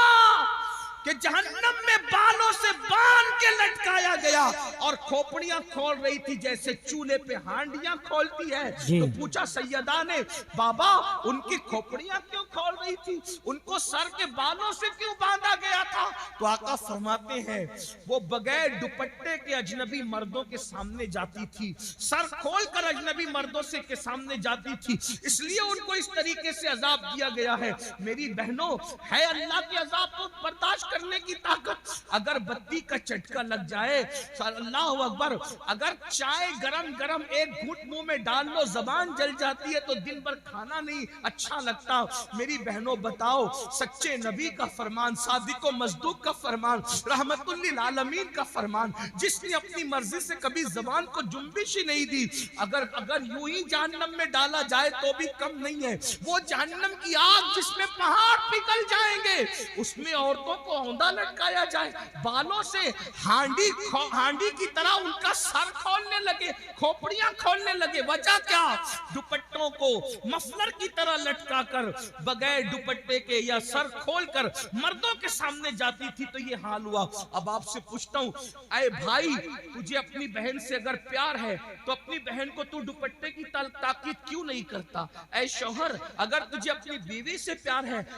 کہ جہنم میں بالوں سے باندھ کے لٹکایا گیا اور کھوپڑیاں کھول رہی تھی جیسے چولہے پہ ہانڈیاں کھولتی ہے. تو پوچھا سیدہ نے, بابا ان کی کھوپڑیاں کیوں کھول رہی تھی, ان کو سر کے بالوں سے کیوں باندھا گیا تھا؟ تو آقا فرماتے ہیں وہ بغیر دوپٹے کے اجنبی مردوں کے سامنے جاتی تھی, سر کھول کر اجنبی مردوں سے کے سامنے جاتی تھی, اس لیے ان کو اس طریقے سے عذاب دیا گیا ہے. میری بہنوں ہے اللہ کے عذاب کو برداشت کرنے کی طاقت. اگر بتی کا چٹکا لگ جائے, اللہ اکبر, اگر چائے گرم گرم ایک گھٹ منہ میں ڈال لو زبان جل جاتی ہے تو دن بھر کھانا نہیں اچھا لگتا. میری بہنوں بتاؤ, سچے نبی کا فرمان, صادق و مصدوق کا فرمان, رحمت للعالمین کا فرمان, جس نے اپنی مرضی سے کبھی زبان کو جنبش ہی نہیں دی, اگر یوں ہی جہنم میں ڈالا جائے تو بھی کم نہیں ہے. وہ جہنم کی آگ جس میں پہاڑ پگھل جائیں گے, اس میں عورتوں کو اوندا لٹکایا جائے, بالوں سے ہانڈی کی طرح ان کا سر کھولنے لگے, کھوپڑیاں کھولنے لگے. وجہ کیا؟ دوپٹوں کو مفلر کی طرح لٹکا کر بغیر دوپٹے کے یا سر کھول کر مردوں کے سامنے جاتی تھی. تو یہ حال ہوا. اب آپ سے پوچھتا ہوں, اے بھائی تجھے اپنی بہن سے اگر پیار ہے تو اپنی بہن کو تو دوپٹے کی تاکید کیوں نہیں کرتا؟ اے شوہر اگر تجھے اپنی بیوی سے پیار ہے,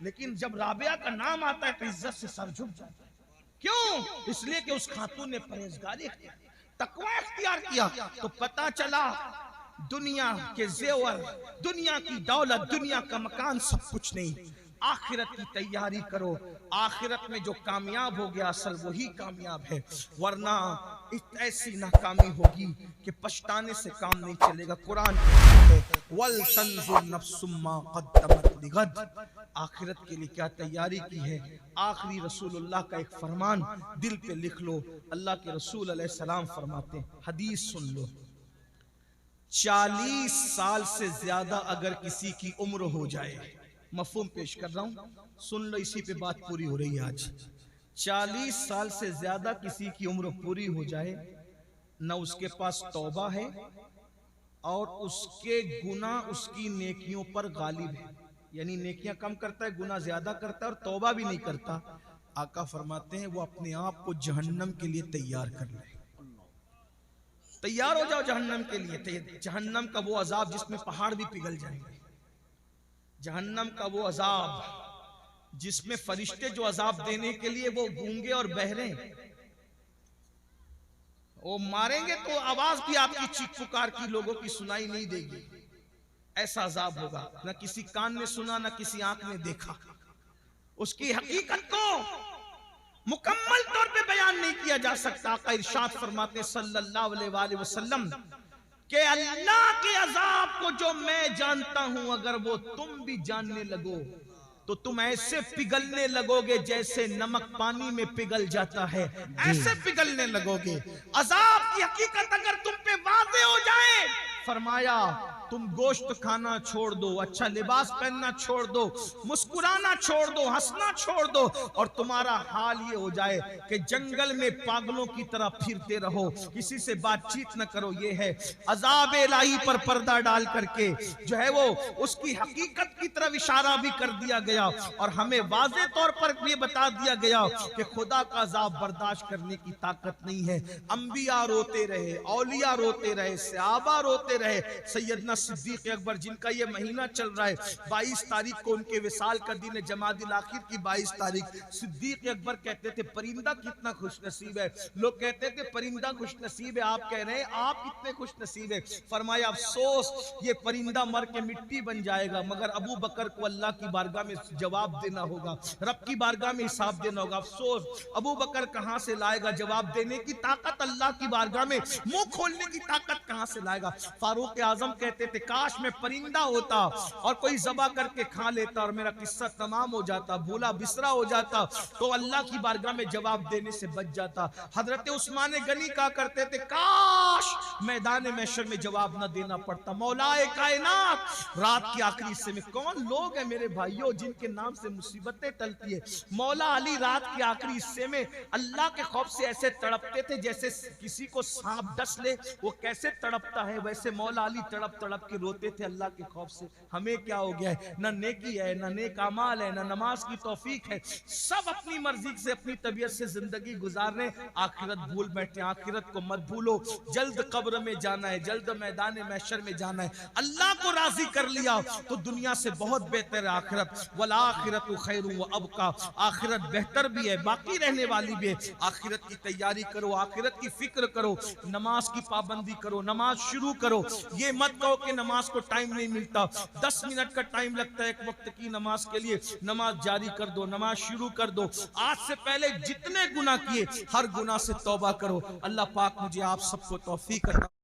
لیکن جب رابعہ کا نام آتا ہے تو عزت سے سر جھک جاتا ہے. کیوں؟ اس لیے کہ اس خاتون نے پرہیزگاری اختیار کی، تقوی اختیار کیا. تو پتا چلا دنیا کے زیور، دنیا کی دولت، دنیا کا مکان سب کچھ نہیں، آخرت کی تیاری کرو. آخرت میں جو کامیاب ہو گیا اصل وہی کامیاب ہے، ورنہ ایسی ناکامی ہوگی کہ پچھتانے سے کام نہیں چلے گا. قرآن ہے وَلْتَنْظُرْ نَفْسٌ مَّا قَدَّمَتْ لِغَدٍ، آخرت کے لیے کیا تیاری کی ہے. آخری رسول اللہ کا ایک فرمان دل پہ لکھ لو. اللہ کے رسول علیہ السلام فرماتے ہیں، حدیث سن لو، 40 سال سے زیادہ اگر کسی کی عمر ہو جائے، مفہوم پیش کر رہا ہوں سن لو، اسی پہ بات پوری ہو رہی ہے آج. 40 سال سے زیادہ کسی کی عمر پوری ہو جائے، نہ اس کے پاس توبہ ہے اور اس کے گناہ اس کی نیکیوں پر غالب ہے، یعنی نیکیاں کم کرتا ہے، گناہ زیادہ کرتا ہے اور توبہ بھی نہیں کرتا. آقا فرماتے ہیں وہ اپنے آپ کو جہنم کے لیے تیار کر لے. تیار ہو جاؤ جہنم کے لیے. جہنم کا وہ عذاب جس میں پہاڑ بھی پگھل جائیں گے، جہنم کا وہ عذاب جس میں فرشتے جو عذاب دینے کے لیے وہ گونگے اور بہرے، وہ ماریں گے تو آواز بھی آپ کی چیخ پکار کی لوگوں کی سنائی نہیں دے گی. ایسا عذاب ہوگا، نہ کسی کان نے سنا نہ کسی آنکھ نے دیکھا. اس کی حقیقت کو مکمل طور پہ بیان نہیں کیا جا سکتا. آقا ارشاد فرماتے صلی اللہ علیہ وآلہ وسلم کہ اللہ کے عذاب کو جو میں جانتا ہوں اگر وہ تم بھی جاننے لگو تو تم ایسے پگھلنے لگو گے جیسے نمک پانی میں پگھل جاتا ہے، ایسے پگھلنے لگو گے. عذاب کی حقیقت اگر تم پہ واضح ہو جائے، فرمایا تم گوشت کھانا چھوڑ دو، اچھا لباس پہننا چھوڑ دو، مسکرانا چھوڑ دو، ہنسنا چھوڑ دو، اور تمہارا حال یہ ہو جائے کہ جنگل میں پاگلوں کی طرح پھرتے رہو، کسی سے بات چیت نہ کرو. یہ ہے عذاب الہی پر پردہ ڈال کر کے جو ہے وہ اس کی حقیقت کی طرف اشارہ بھی کر دیا گیا اور ہمیں واضح طور پر یہ بتا دیا گیا کہ خدا کا عذاب برداشت کرنے کی طاقت نہیں ہے. انبیاء روتے رہے، اولیاء روتے رہے، صحابہ روتے رہے. سیدنا صدیق اکبر جن کا یہ مہینہ چل رہا ہے، 22 تاریخ کو ان کے وصال کا دن ہے، جمادی الاخر کی 22 تاریخ. صدیق اکبر کہتے تھے پرندہ کتنا خوش نصیب ہے. لوگ کہتے تھے پرندہ خوش نصیب ہے، آپ کہہ رہے ہیں آپ کتنے خوش نصیب ہے. فرمایا افسوس یہ پرندہ مر کے مٹی بن جائے گا، مگر ابو بکر کو اللہ کی بارگاہ میں جواب دینا ہوگا، رب کی بارگاہ میں حساب دینا ہوگا. افسوس ابو بکر کہاں سے لائے گا جواب دینے کی طاقت، اللہ کی بارگاہ میں منہ کھولنے کی طاقت کہاں سے لائے گا. فاروق اعظم کہتے تھے کاش میں پرندہ ہوتا اور کوئی ذبح کر کے کھا لیتا اور میرا قصہ تمام ہو جاتا، بھولا بسرا ہو جاتا تو اللہ کی بارگاہ میں جواب دینے سے بچ جاتا. حضرت عثمان غنی کہا کرتے تھے کاش میدان محشر میں جواب نہ دینا پڑتا. مولا کائنات رات کی آخری حصے میں کون لوگ ہیں میرے بھائیوں جن کے نام سے مصیبتیں ٹلتی ہے. مولا علی رات کے آخری حصے میں اللہ کے خوف سے ایسے تڑپتے تھے جیسے کسی کو سانپ ڈس لے وہ کیسے تڑپتا ہے، ویسے مولا علی تڑپ تڑپ کے روتے تھے اللہ کے خوف سے. ہمیں کیا ہو گیا ہے؟ نہ نیکی ہے، نہ نیک اعمال ہے، نہ نماز کی توفیق ہے. سب اپنی مرضی سے اپنی طبیعت سے زندگی گزارنے، آخرت بھول بیٹھے. آخرت کو مت بھولو، جلد قبر میں جانا ہے، جلد میدان محشر میں جانا ہے. اللہ کو راضی کر لیا تو دنیا سے بہت بہتر ہے آخرت. والآخرت خیر وابقا، آخرت بہتر بھی ہے، باقی رہنے والی بھی ہے. آخرت کی تیاری کرو، آخرت کی فکر کرو، نماز کی پابندی کرو، نماز شروع کرو. یہ مت کہو کہ نماز کو ٹائم نہیں ملتا، 10 منٹ کا ٹائم لگتا ہے ایک وقت کی نماز کے لیے. نماز جاری کر دو، نماز شروع کر دو. آج سے پہلے جتنے گناہ کیے ہر گناہ سے توبہ کرو. اللہ پاک مجھے آپ سب کو توفیق عطا